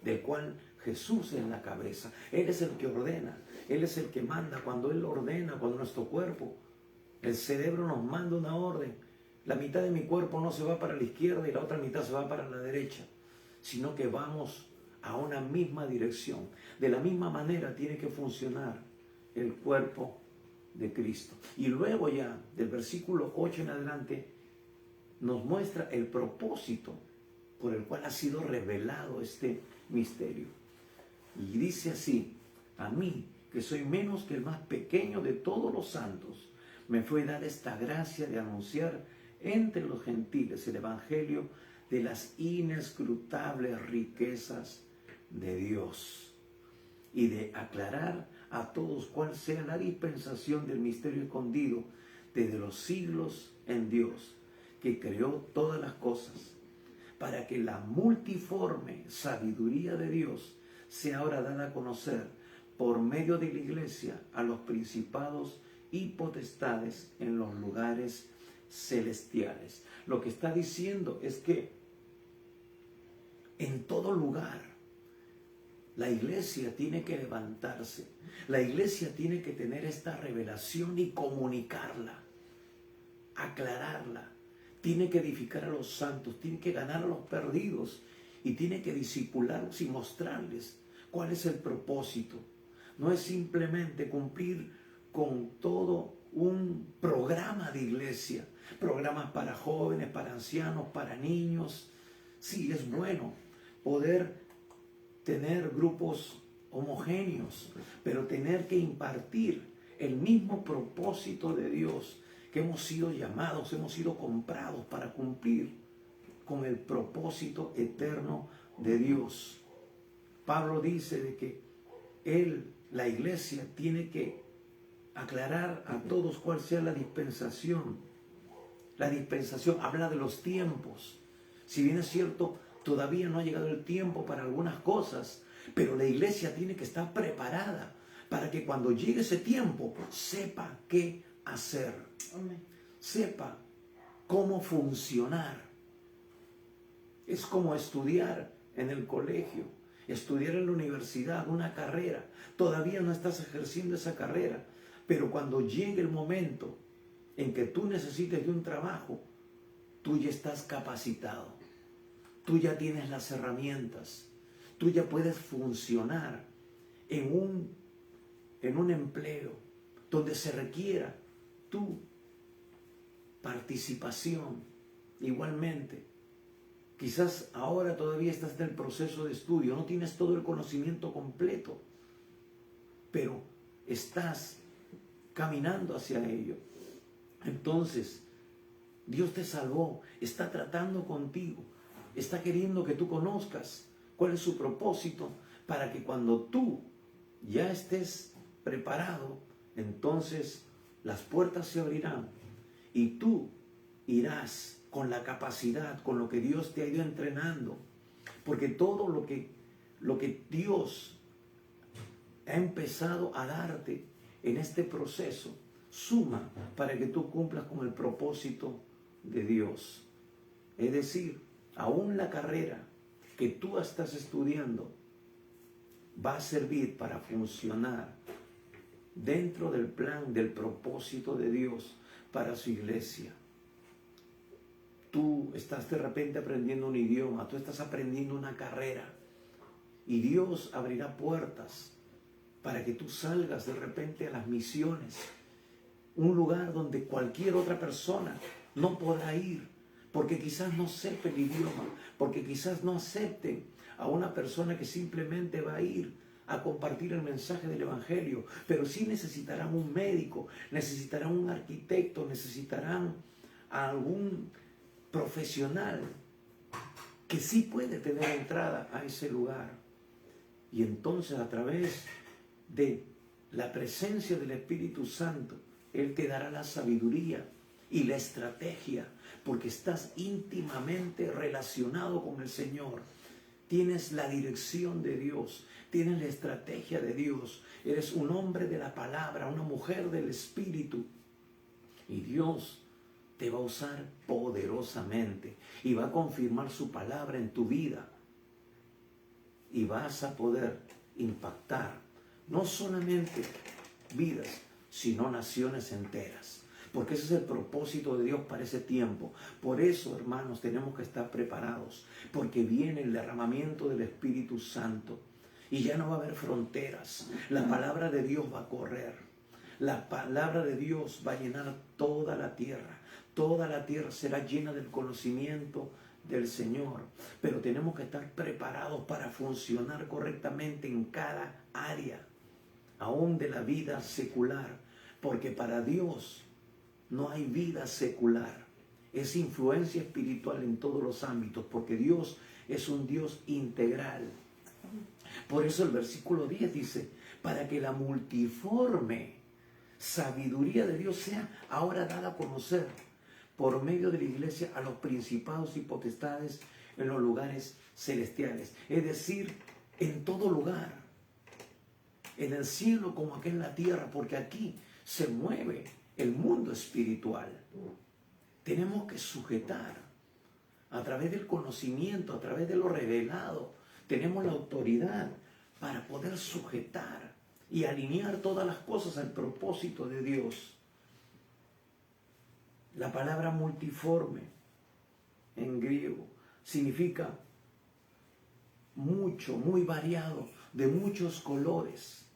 del cual Jesús es la cabeza. Él es el que ordena, Él es el que manda. Cuando Él ordena, cuando nuestro cuerpo, el cerebro nos manda una orden, la mitad de mi cuerpo no se va para la izquierda y la otra mitad se va para la derecha, sino que vamos a una misma dirección. De la misma manera tiene que funcionar el cuerpo de Cristo. Y luego ya, del versículo 8 en adelante, nos muestra el propósito por el cual ha sido revelado este misterio. Y dice así: a mí, que soy menos que el más pequeño de todos los santos, me fue dada esta gracia de anunciar entre los gentiles el evangelio de las inescrutables riquezas de Dios y de aclarar a todos cuál sea la dispensación del misterio escondido desde los siglos en Dios, que creó todas las cosas, para que la multiforme sabiduría de Dios sea ahora dada a conocer por medio de la iglesia a los principados y potestades en los lugares celestiales. Lo que está diciendo es que en todo lugar la iglesia tiene que levantarse, la iglesia tiene que tener esta revelación y comunicarla, aclararla, tiene que edificar a los santos, tiene que ganar a los perdidos y tiene que discipularlos y mostrarles cuál es el propósito. No es simplemente cumplir con todo un programa de iglesia, programas para jóvenes, para ancianos, para niños. Sí, es bueno poder tener grupos homogéneos, pero tener que impartir el mismo propósito de Dios, que hemos sido llamados, hemos sido comprados para cumplir con el propósito eterno de Dios. Pablo dice de que la iglesia, tiene que aclarar a todos cuál sea la dispensación. La dispensación habla de los tiempos. Si bien es cierto, todavía no ha llegado el tiempo para algunas cosas, pero la iglesia tiene que estar preparada para que cuando llegue ese tiempo sepa qué hacer. Amén. Sepa cómo funcionar. Es como estudiar en el colegio, estudiar en la universidad, una carrera. Todavía no estás ejerciendo esa carrera, pero cuando llegue el momento en que tú necesites de un trabajo, tú ya estás capacitado. Tú ya tienes las herramientas. Tú ya puedes funcionar en un empleo donde se requiera tu participación. Igualmente, quizás ahora todavía estás en el proceso de estudio, no tienes todo el conocimiento completo, pero estás caminando hacia ello. Entonces, Dios te salvó, está tratando contigo, está queriendo que tú conozcas cuál es su propósito, para que cuando tú ya estés preparado, entonces las puertas se abrirán y tú irás con la capacidad, con lo que Dios te ha ido entrenando, porque todo lo que Dios ha empezado a darte en este proceso suma para que tú cumplas con el propósito de Dios. Es decir, aún la carrera que tú estás estudiando va a servir para funcionar dentro del plan, del propósito de Dios para su iglesia. Tú estás de repente aprendiendo un idioma, tú estás aprendiendo una carrera y Dios abrirá puertas para que tú salgas de repente a las misiones, un lugar donde cualquier otra persona no podrá ir, porque quizás no sepa el idioma, porque quizás no acepten a una persona que simplemente va a ir a compartir el mensaje del Evangelio, pero sí necesitarán un médico, necesitarán un arquitecto, necesitarán a algún profesional que sí puede tener entrada a ese lugar. Y entonces, a través de la presencia del Espíritu Santo, Él te dará la sabiduría y la estrategia, porque estás íntimamente relacionado con el Señor. Tienes la dirección de Dios, tienes la estrategia de Dios. Eres un hombre de la palabra, una mujer del Espíritu. Y Dios te va a usar poderosamente y va a confirmar su palabra en tu vida. Y vas a poder impactar no solamente vidas, sino naciones enteras. Porque ese es el propósito de Dios para ese tiempo. Por eso, hermanos, tenemos que estar preparados, porque viene el derramamiento del Espíritu Santo y ya no va a haber fronteras. La palabra de Dios va a correr. La palabra de Dios va a llenar toda la tierra. Toda la tierra será llena del conocimiento del Señor. Pero tenemos que estar preparados para funcionar correctamente en cada área, aún de la vida secular. Porque para Dios no hay vida secular. Es influencia espiritual en todos los ámbitos, porque Dios es un Dios integral. Por eso el versículo 10 dice, para que la multiforme sabiduría de Dios sea ahora dada a conocer por medio de la iglesia a los principados y potestades en los lugares celestiales. Es decir, en todo lugar, en el cielo como aquí en la tierra, porque aquí se mueve el mundo espiritual. Tenemos que sujetar a través del conocimiento, a través de lo revelado. Tenemos la autoridad para poder sujetar y alinear todas las cosas al propósito de Dios. La palabra multiforme en griego significa mucho, muy variado, de muchos colores.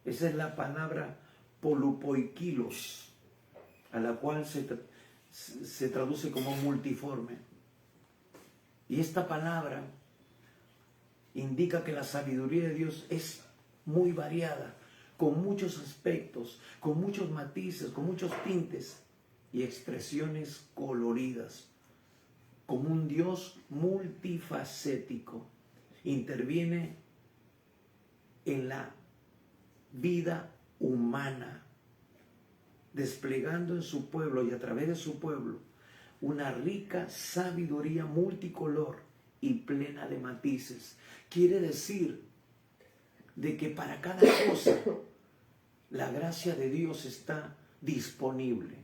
Esa es la palabra polupoikilos, a la cual se traduce como multiforme. Y esta palabra indica que la sabiduría de Dios es muy variada, con muchos aspectos, con muchos matices, con muchos tintes y expresiones coloridas. Como un Dios multifacético, interviene en la vida humana, desplegando en su pueblo y a través de su pueblo una rica sabiduría multicolor y plena de matices. Quiere decir de que para cada cosa la gracia de Dios está disponible.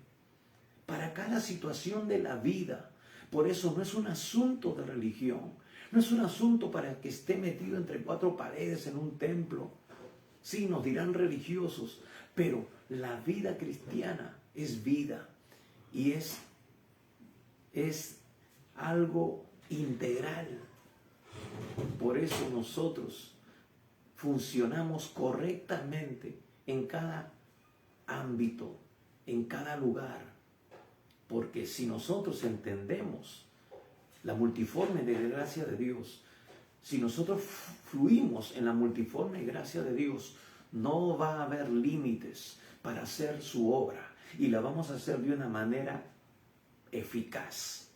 Para cada situación de la vida. Por eso no es un asunto de religión. No es un asunto para que esté metido entre cuatro paredes en un templo. Sí, nos dirán religiosos, pero la vida cristiana es vida y es algo integral. Por eso nosotros funcionamos correctamente en cada ámbito, en cada lugar. Porque si nosotros entendemos la multiforme de gracia de Dios, si nosotros fluimos en la multiforme gracia de Dios, no va a haber límites para hacer su obra y la vamos a hacer de una manera eficaz,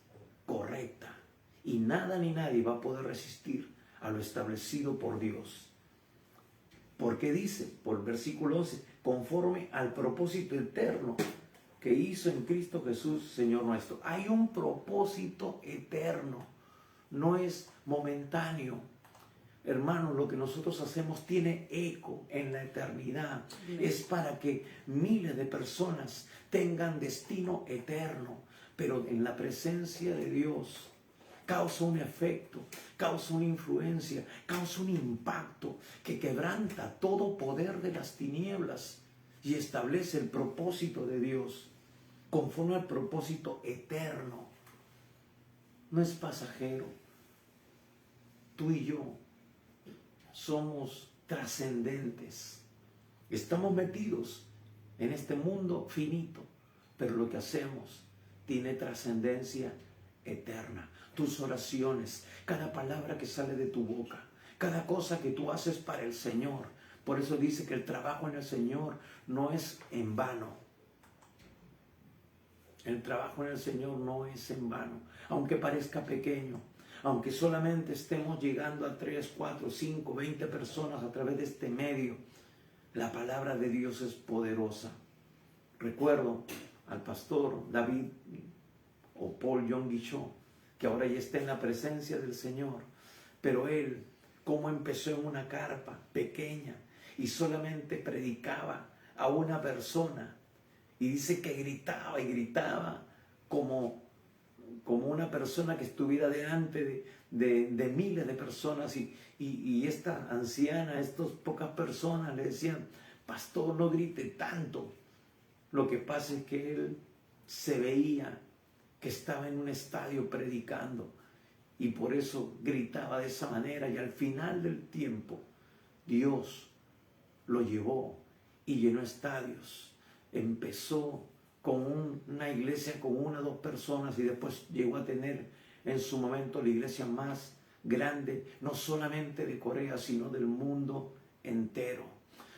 correcta, y nada ni nadie va a poder resistir a lo establecido por Dios. Porque dice, por el versículo 11, conforme al propósito eterno que hizo en Cristo Jesús, Señor nuestro. Hay un propósito eterno, no es momentáneo. Hermanos, lo que nosotros hacemos tiene eco en la eternidad. Es para que miles de personas tengan destino eterno, pero en la presencia de Dios causa un efecto, causa una influencia, causa un impacto que quebranta todo poder de las tinieblas y establece el propósito de Dios conforme al propósito eterno. No es pasajero. Tú y yo somos trascendentes. Estamos metidos en este mundo finito, pero lo que hacemos tiene trascendencia eterna. Tus oraciones, cada palabra que sale de tu boca, cada cosa que tú haces para el Señor. Por eso dice que el trabajo en el Señor no es en vano. El trabajo en el Señor no es en vano, aunque parezca pequeño, aunque solamente estemos llegando a 3, 4, 5, 20 personas a través de este medio. La palabra de Dios es poderosa. Recuerdo al pastor David o Paul John Guichot, que ahora ya está en la presencia del Señor, pero él, como empezó en una carpa pequeña y solamente predicaba a una persona, y dice que gritaba y gritaba como una persona que estuviera delante de miles de personas, y esta anciana, estas pocas personas le decían: pastor, no grite tanto. Lo que pasa es que él se veía que estaba en un estadio predicando, y por eso gritaba de esa manera, y al final del tiempo Dios lo llevó y llenó estadios. Empezó con una iglesia con 1 o 2 personas, y después llegó a tener en su momento la iglesia más grande, no solamente de Corea, sino del mundo entero.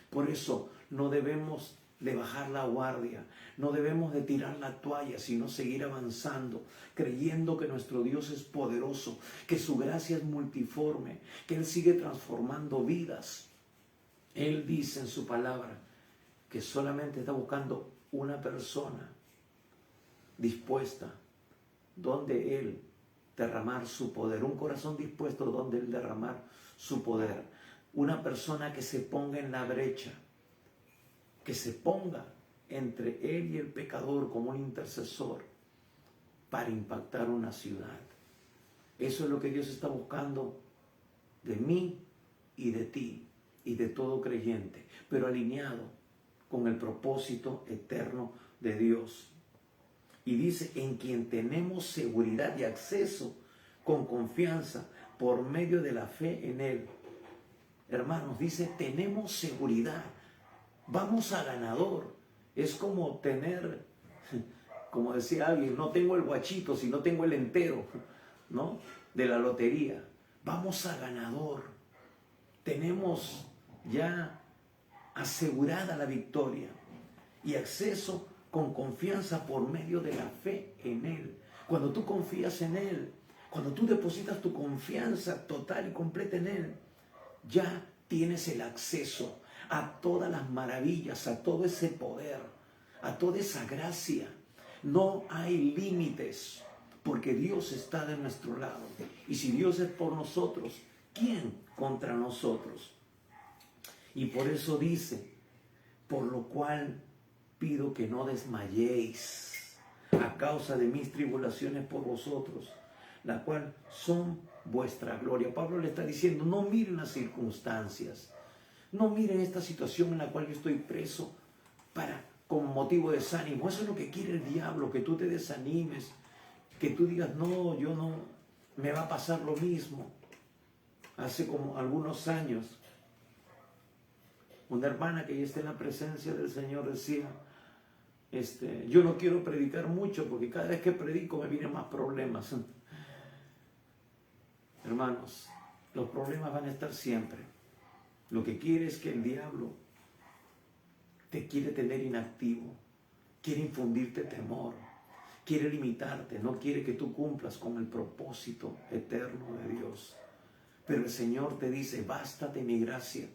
Por eso no debemos de bajar la guardia, no debemos de tirar la toalla, sino seguir avanzando, creyendo que nuestro Dios es poderoso, que su gracia es multiforme, que Él sigue transformando vidas. Él dice en su palabra que solamente está buscando una persona dispuesta donde Él derramar su poder, un corazón dispuesto donde Él derramar su poder, una persona que se ponga en la brecha, que se ponga entre Él y el pecador como un intercesor para impactar una ciudad. Eso es lo que Dios está buscando de mí y de ti y de todo creyente, pero alineado con el propósito eterno de Dios. Y dice: en quien tenemos seguridad y acceso con confianza por medio de la fe en Él. Hermanos, dice, tenemos seguridad. Vamos a ganador. Es como tener, como decía alguien, no tengo el guachito, sino tengo el entero, ¿no? De la lotería. Vamos a ganador. Tenemos ya asegurada la victoria y acceso con confianza por medio de la fe en Él. Cuando tú confías en Él, cuando tú depositas tu confianza total y completa en Él, ya tienes el acceso a todas las maravillas, a todo ese poder, a toda esa gracia. No hay límites, porque Dios está de nuestro lado. Y si Dios es por nosotros, ¿quién contra nosotros? Y por eso dice: por lo cual pido que no desmayéis a causa de mis tribulaciones por vosotros, la cual son vuestra gloria. Pablo le está diciendo: no miren las circunstancias, no miren esta situación en la cual yo estoy preso como motivo de desánimo. Eso es lo que quiere el diablo, que tú te desanimes, que tú digas: no, yo no, me va a pasar lo mismo. Hace como algunos años, una hermana que ya está en la presencia del Señor decía: yo no quiero predicar mucho porque cada vez que predico me vienen más problemas. Hermanos, los problemas van a estar siempre. Lo que quiere es que el diablo te quiere tener inactivo, quiere infundirte temor, quiere limitarte, no quiere que tú cumplas con el propósito eterno de Dios. Pero el Señor te dice: bástate mi gracia,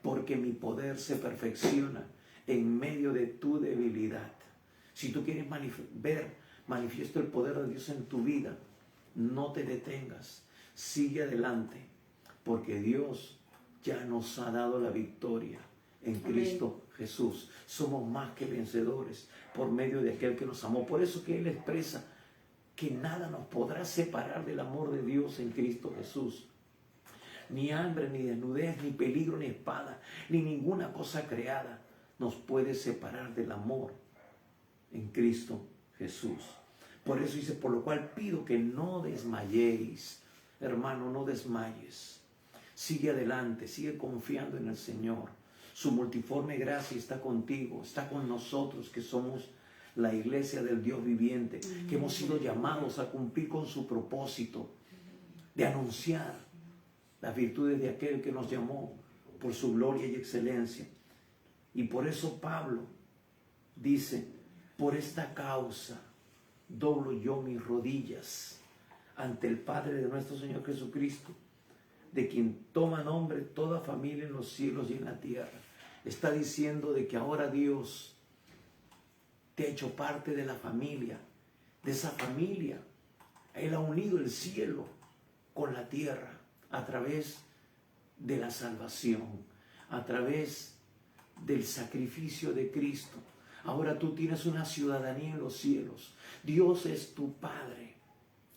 porque mi poder se perfecciona en medio de tu debilidad. Si tú quieres ver manifiesto el poder de Dios en tu vida, no te detengas, sigue adelante, porque Dios ya nos ha dado la victoria en Cristo Jesús. Somos más que vencedores por medio de aquel que nos amó. Por eso que Él expresa que nada nos podrá separar del amor de Dios en Cristo Jesús. Ni hambre, ni desnudez, ni peligro, ni espada, ni ninguna cosa creada nos puede separar del amor en Cristo Jesús. Por eso dice: por lo cual pido que no desmayéis. Hermano, no desmayes. Sigue adelante, sigue confiando en el Señor. Su multiforme gracia está contigo, está con nosotros que somos la iglesia del Dios viviente, que hemos sido llamados a cumplir con su propósito de anunciar las virtudes de aquel que nos llamó por su gloria y excelencia. Y por eso Pablo dice, por esta causa doblo yo mis rodillas ante el Padre de nuestro Señor Jesucristo, de quien toma nombre toda familia en los cielos y en la tierra. Está diciendo de que ahora Dios te ha hecho parte de la familia, de esa familia. Él ha unido el cielo con la tierra a través de la salvación, a través del sacrificio de Cristo. Ahora tú tienes una ciudadanía en los cielos. Dios es tu Padre.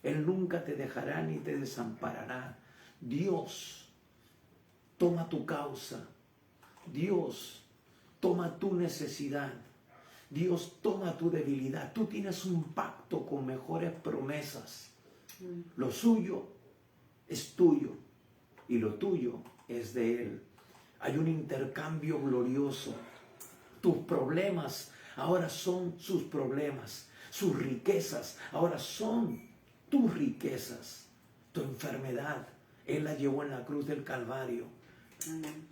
Él nunca te dejará ni te desamparará. Dios toma tu causa. Dios toma tu necesidad. Dios toma tu debilidad. Tú tienes un pacto con mejores promesas. Lo suyo es tuyo y lo tuyo es de Él. Hay un intercambio glorioso. Tus problemas ahora son sus problemas. Sus riquezas ahora son tus riquezas. Tu enfermedad, Él la llevó en la cruz del Calvario.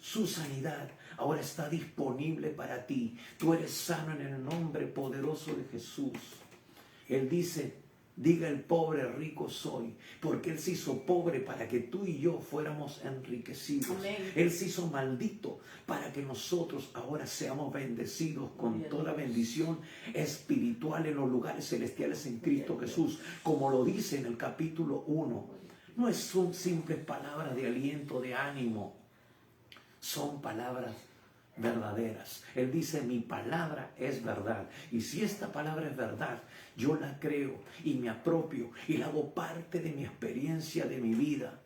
Su sanidad ahora está disponible para ti. Tú eres sano en el nombre poderoso de Jesús. Él dice, diga el pobre, rico soy, porque Él se hizo pobre para que tú y yo fuéramos enriquecidos. Amén. Él se hizo maldito para que nosotros ahora seamos bendecidos con toda bendición espiritual en los lugares celestiales en Cristo Jesús, como lo dice en el capítulo 1. No son simples palabras de aliento, de ánimo. Son palabras verdaderas. Él dice, mi palabra es verdad. Y si esta palabra es verdad, yo la creo y me apropio y la hago parte de mi experiencia, de mi vida.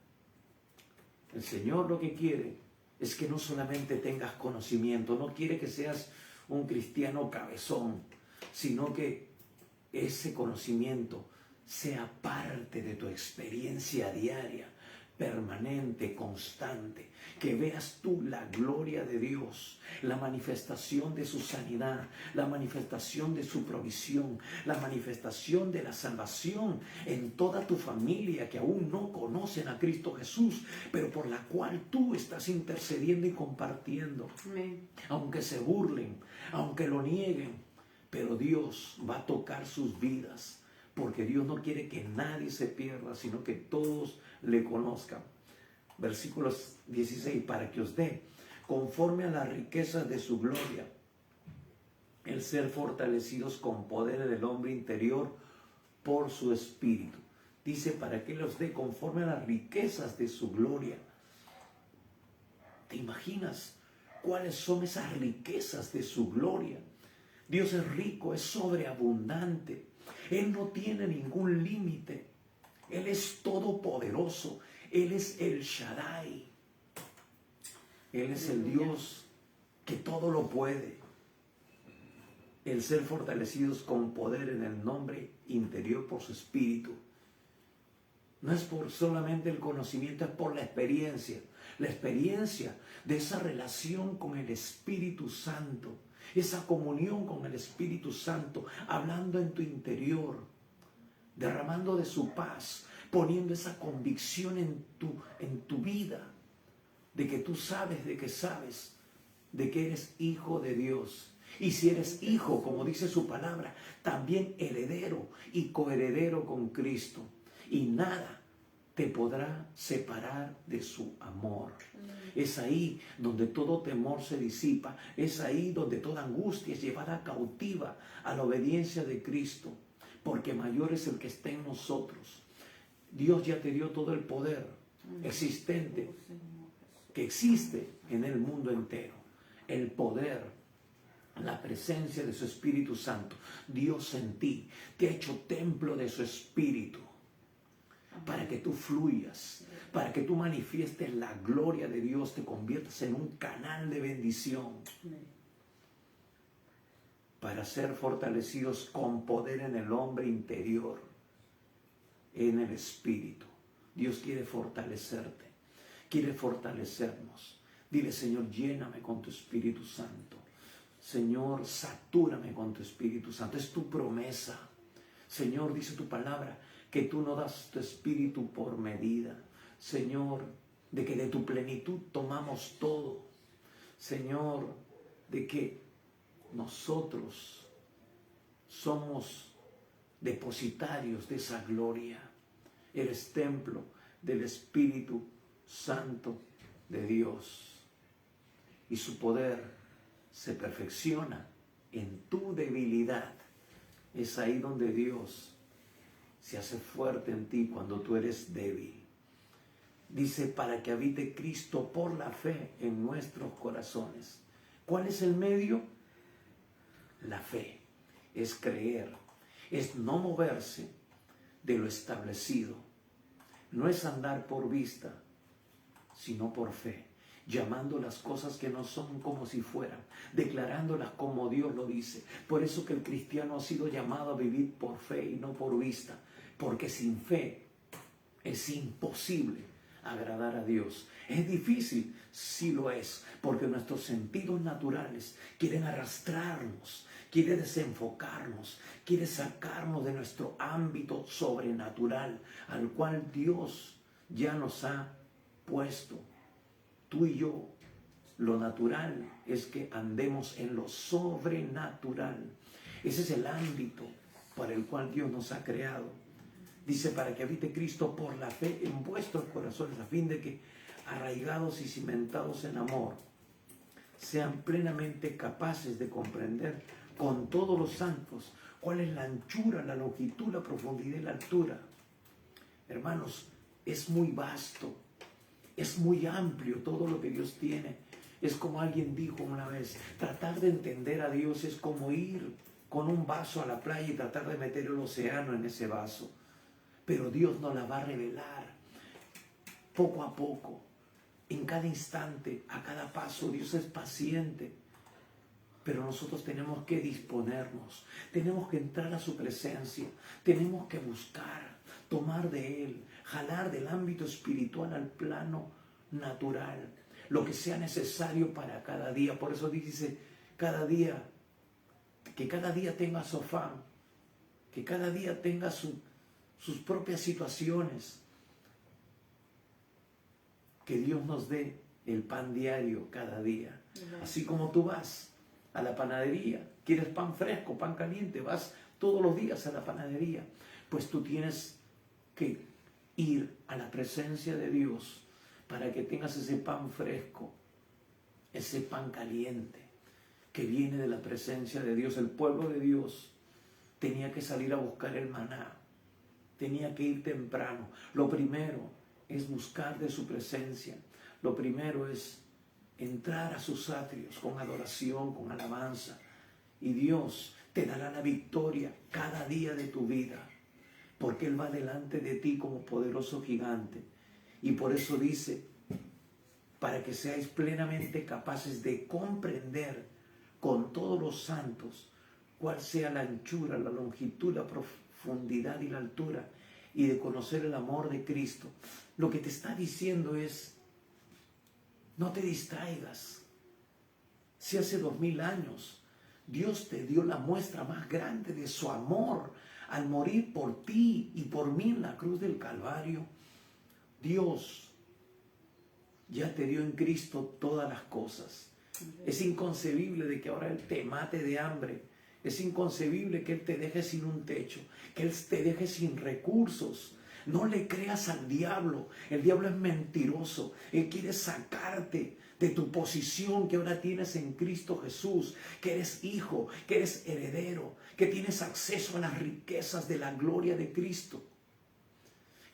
El Señor lo que quiere es que no solamente tengas conocimiento, no quiere que seas un cristiano cabezón, sino que ese conocimiento sea parte de tu experiencia diaria, permanente, constante, que veas tú la gloria de Dios, la manifestación de su sanidad, la manifestación de su provisión, la manifestación de la salvación en toda tu familia que aún no conocen a Cristo Jesús, pero por la cual tú estás intercediendo y compartiendo. Amén. Aunque se burlen, aunque lo nieguen, pero Dios va a tocar sus vidas, porque Dios no quiere que nadie se pierda, sino que todos le conozcan. Versículos 16, para que os dé, conforme a las riquezas de su gloria, el ser fortalecidos con poder del hombre interior por su espíritu. Dice, para que los dé conforme a las riquezas de su gloria. ¿Te imaginas cuáles son esas riquezas de su gloria? Dios es rico, es sobreabundante. Él no tiene ningún límite. Él es todopoderoso. Él es el Shaddai. Él es el Dios que todo lo puede. El ser fortalecidos con poder en el nombre interior por su espíritu. No es por solamente el conocimiento, es por la experiencia. La experiencia de esa relación con el Espíritu Santo. Esa comunión con el Espíritu Santo, hablando en tu interior, derramando de su paz, poniendo esa convicción en tu vida, de que tú sabes, de que eres hijo de Dios. Y si eres hijo, como dice su palabra, también heredero y coheredero con Cristo. Y nada te podrá separar de su amor. Es ahí donde todo temor se disipa. Es ahí donde toda angustia es llevada cautiva a la obediencia de Cristo. Porque mayor es el que está en nosotros. Dios ya te dio todo el poder existente que existe en el mundo entero. El poder, la presencia de su Espíritu Santo. Dios en ti te ha hecho templo de su Espíritu. Para que tú fluyas, para que tú manifiestes la gloria de Dios, te conviertas en un canal de bendición. Para ser fortalecidos con poder en el hombre interior, en el Espíritu. Dios quiere fortalecerte, quiere fortalecernos. Dile, Señor, lléname con tu Espíritu Santo. Señor, satúrame con tu Espíritu Santo. Es tu promesa. Señor, dice tu palabra, que tú no das tu Espíritu por medida. Señor, de que de tu plenitud tomamos todo. Señor, de que nosotros somos depositarios de esa gloria. Eres templo del Espíritu Santo de Dios. Y su poder se perfecciona en tu debilidad. Es ahí donde Dios se hace fuerte en ti cuando tú eres débil. Dice, para que habite Cristo por la fe en nuestros corazones. ¿Cuál es el medio? La fe. Es creer. Es no moverse de lo establecido. No es andar por vista, sino por fe. Llamando las cosas que no son como si fueran, declarándolas como Dios lo dice. Por eso que el cristiano ha sido llamado a vivir por fe y no por vista, porque sin fe es imposible agradar a Dios. Es difícil, sí lo es, porque nuestros sentidos naturales quieren arrastrarnos, quieren desenfocarnos, quieren sacarnos de nuestro ámbito sobrenatural al cual Dios ya nos ha puesto. Tú y yo, lo natural es que andemos en lo sobrenatural. Ese es el ámbito para el cual Dios nos ha creado. Dice, para que habite Cristo por la fe en vuestros corazones, a fin de que, arraigados y cimentados en amor, sean plenamente capaces de comprender con todos los santos cuál es la anchura, la longitud, la profundidad y la altura. Hermanos, es muy vasto. Es muy amplio todo lo que Dios tiene. Es como alguien dijo una vez, tratar de entender a Dios es como ir con un vaso a la playa y tratar de meter el océano en ese vaso. Pero Dios nos la va a revelar poco a poco, en cada instante, a cada paso. Dios es paciente. Pero nosotros tenemos que disponernos, tenemos que entrar a su presencia, tenemos que buscar, tomar de Él, jalar del ámbito espiritual al plano natural, lo que sea necesario para cada día. Por eso dice, cada día, que cada día tenga su afán, que cada día tenga sus propias situaciones, que Dios nos dé el pan diario cada día. Así como tú vas a la panadería, quieres pan fresco, pan caliente, vas todos los días a la panadería, pues tú tienes que ir a la presencia de Dios para que tengas ese pan fresco, ese pan caliente que viene de la presencia de Dios. El pueblo de Dios tenía que salir a buscar el maná, tenía que ir temprano. Lo primero es buscar de su presencia, lo primero es entrar a sus atrios con adoración, con alabanza, y Dios te dará la victoria cada día de tu vida, porque Él va delante de ti como poderoso gigante. Y por eso dice, para que seáis plenamente capaces de comprender con todos los santos cuál sea la anchura, la longitud, la profundidad y la altura, y de conocer el amor de Cristo. Lo que te está diciendo es, no te distraigas. Si hace 2000 años Dios te dio la muestra más grande de su amor al morir por ti y por mí en la cruz del Calvario, Dios ya te dio en Cristo todas las cosas. Es inconcebible de que ahora Él te mate de hambre. Es inconcebible que Él te deje sin un techo, que Él te deje sin recursos. No le creas al diablo. El diablo es mentiroso. Él quiere sacarte de tu posición que ahora tienes en Cristo Jesús, que eres hijo, que eres heredero, que tienes acceso a las riquezas de la gloria de Cristo,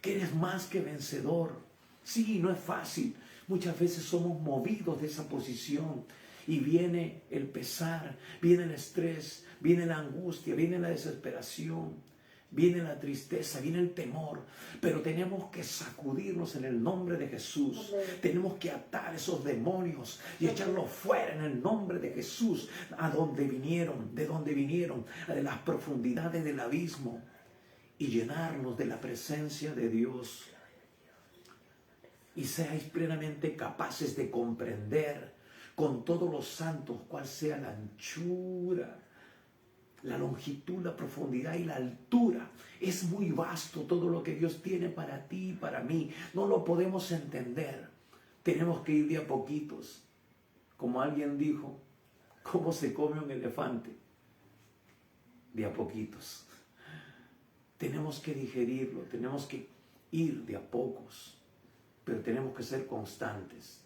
que eres más que vencedor. Sí, no es fácil. Muchas veces somos movidos de esa posición y viene el pesar, viene el estrés, viene la angustia, viene la desesperación, viene la tristeza, viene el temor, pero tenemos que sacudirnos en el nombre de Jesús. Tenemos que atar esos demonios y echarlos fuera en el nombre de Jesús, a donde vinieron, de las profundidades del abismo, y llenarnos de la presencia de Dios. Y seáis plenamente capaces de comprender con todos los santos, cuál sea la anchura, la longitud, la profundidad y la altura. Es muy vasto todo lo que Dios tiene para ti y para mí. No lo podemos entender. Tenemos que ir de a poquitos. Como alguien dijo, ¿cómo se come un elefante? De a poquitos. Tenemos que digerirlo, tenemos que ir de a pocos, pero tenemos que ser constantes.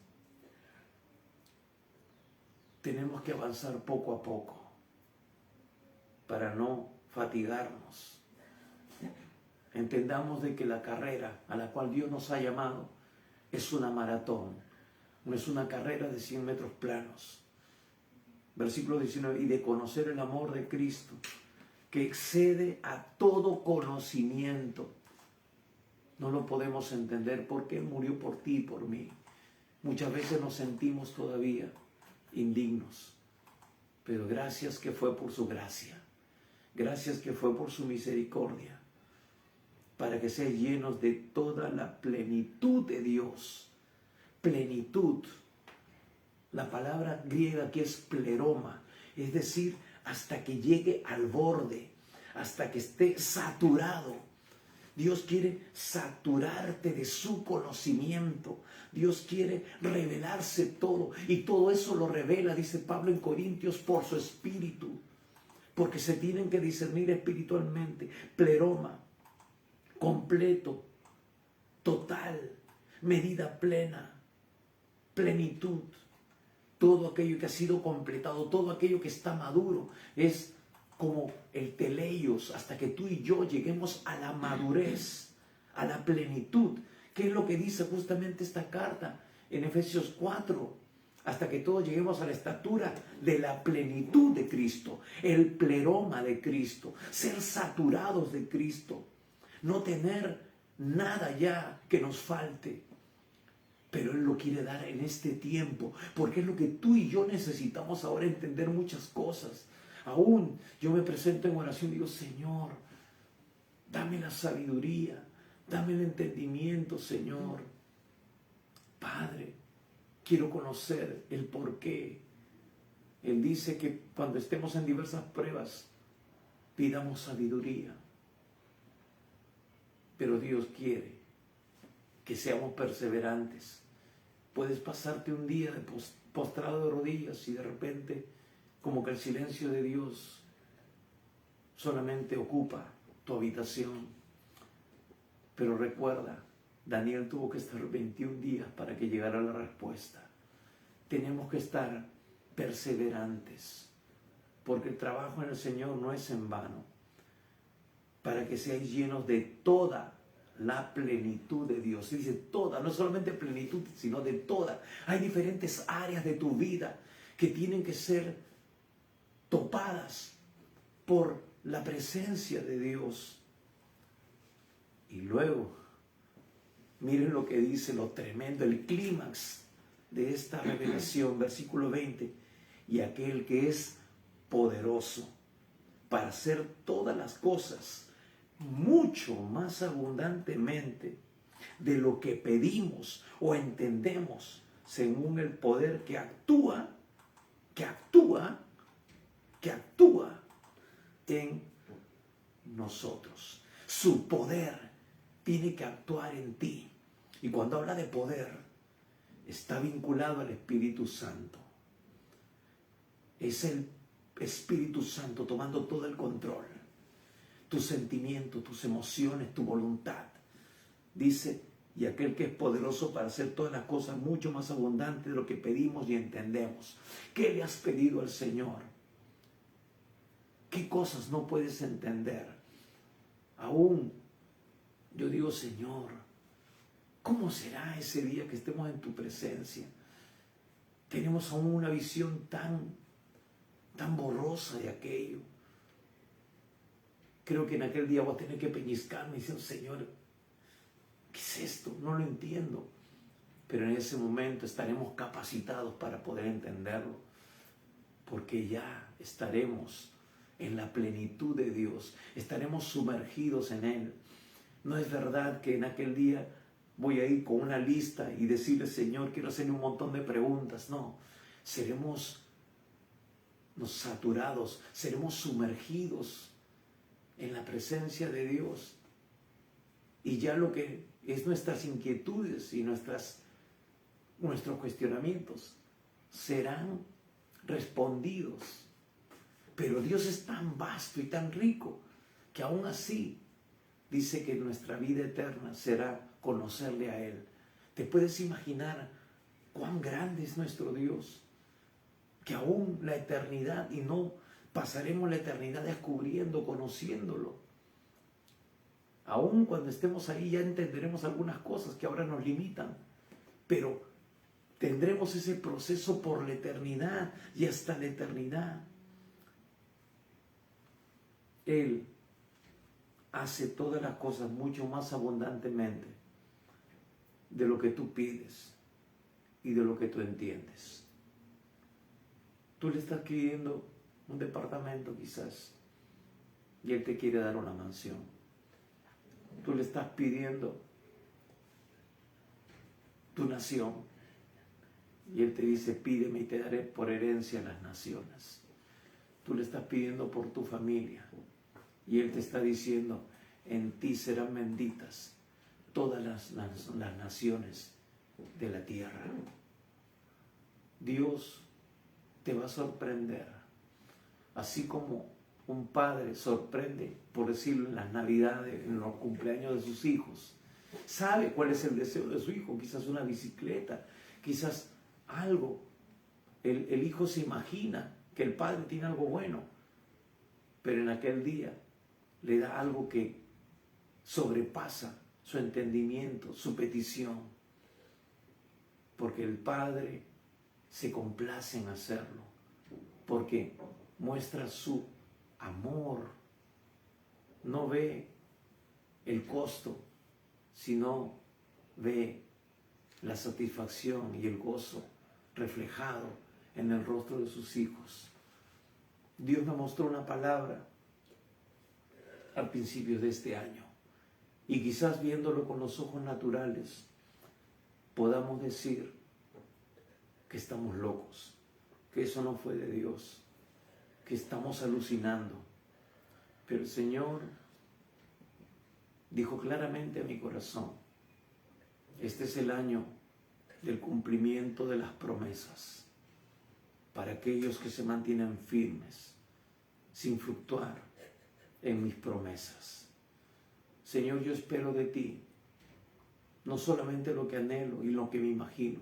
Tenemos que avanzar poco a poco para no fatigarnos. Entendamos de que la carrera a la cual Dios nos ha llamado es una maratón, no es una carrera de 100 metros planos. Versículo 19, y de conocer el amor de Cristo, que excede a todo conocimiento. No lo podemos entender porque Él murió por ti y por mí. Muchas veces nos sentimos todavía indignos, pero gracias que fue por su gracia, gracias que fue por su misericordia, para que sean llenos de toda la plenitud de Dios. Plenitud. La palabra griega aquí es pleroma, es decir, hasta que llegue al borde, hasta que esté saturado. Dios quiere saturarte de su conocimiento. Dios quiere revelarse todo. Y todo eso lo revela, dice Pablo en Corintios, por su espíritu. Porque se tienen que discernir espiritualmente. Pleroma, completo, total, medida plena, plenitud. Todo aquello que ha sido completado, todo aquello que está maduro, es como el teleios, hasta que tú y yo lleguemos a la madurez, a la plenitud. ¿Qué es lo que dice justamente esta carta en Efesios 4? Hasta que todos lleguemos a la estatura de la plenitud de Cristo, el pleroma de Cristo, ser saturados de Cristo, no tener nada ya que nos falte. Pero Él lo quiere dar en este tiempo, porque es lo que tú y yo necesitamos ahora, entender muchas cosas. Aún yo me presento en oración y digo, Señor, dame la sabiduría, dame el entendimiento, Señor. Padre, quiero conocer el porqué. Él dice que cuando estemos en diversas pruebas, pidamos sabiduría. Pero Dios quiere que seamos perseverantes. Puedes pasarte un día postrado de rodillas y de repente, como que el silencio de Dios solamente ocupa tu habitación. Pero recuerda, Daniel tuvo que estar 21 días para que llegara la respuesta. Tenemos que estar perseverantes, porque el trabajo en el Señor no es en vano, para que seáis llenos de toda la plenitud de Dios. Se dice toda, no solamente plenitud, sino de toda. Hay diferentes áreas de tu vida que tienen que ser topadas por la presencia de Dios. Y luego, miren lo que dice, lo tremendo, el clímax de esta revelación, versículo 20. Y aquel que es poderoso para hacer todas las cosas mucho más abundantemente de lo que pedimos o entendemos, según el poder que actúa en nosotros. Su poder tiene que actuar en ti. Y cuando habla de poder, está vinculado al Espíritu Santo. Es el Espíritu Santo tomando todo el control. Tus sentimientos, tus emociones, tu voluntad. Dice, y aquel que es poderoso para hacer todas las cosas mucho más abundantes de lo que pedimos y entendemos. ¿Qué le has pedido al Señor? ¿Qué cosas no puedes entender? Aún yo digo, Señor, ¿cómo será ese día que estemos en tu presencia? Tenemos aún una visión tan borrosa de aquello. Creo que en aquel día voy a tener que peñiscarme y decir, Señor, ¿qué es esto? No lo entiendo. Pero en ese momento estaremos capacitados para poder entenderlo, porque ya estaremos en la plenitud de Dios, estaremos sumergidos en Él. No es verdad que en aquel día voy a ir con una lista y decirle, Señor, quiero hacerle un montón de preguntas. No, seremos saturados, seremos sumergidos en la presencia de Dios. Y ya lo que es nuestras inquietudes y nuestros cuestionamientos serán respondidos. Pero Dios es tan vasto y tan rico que aún así dice que nuestra vida eterna será conocerle a Él. ¿Te puedes imaginar cuán grande es nuestro Dios? Que aún la eternidad, y no pasaremos la eternidad descubriendo, conociéndolo. Aún cuando estemos ahí ya entenderemos algunas cosas que ahora nos limitan, pero tendremos ese proceso por la eternidad y hasta la eternidad. Él hace todas las cosas mucho más abundantemente de lo que tú pides y de lo que tú entiendes. Tú le estás pidiendo un departamento quizás y Él te quiere dar una mansión. Tú le estás pidiendo tu nación y Él te dice, pídeme y te daré por herencia las naciones. Tú le estás pidiendo por tu familia y Él te está diciendo, en ti serán benditas todas las naciones de la tierra. Dios te va a sorprender, así como un padre sorprende, por decirlo, en las navidades, en los cumpleaños de sus hijos. Sabe cuál es el deseo de su hijo, quizás una bicicleta, quizás algo. El hijo se imagina que el padre tiene algo bueno, pero en aquel día le da algo que sobrepasa su entendimiento, su petición, porque el padre se complace en hacerlo, porque muestra su amor, no ve el costo, sino ve la satisfacción y el gozo reflejado en el rostro de sus hijos. Dios me mostró una palabra al principio de este año, y quizás viéndolo con los ojos naturales podamos decir que estamos locos, que eso no fue de Dios, que estamos alucinando. Pero el Señor dijo claramente a mi corazón, este es el año del cumplimiento de las promesas para aquellos que se mantienen firmes, sin fluctuar en mis promesas. Señor, yo espero de ti no solamente lo que anhelo y lo que me imagino,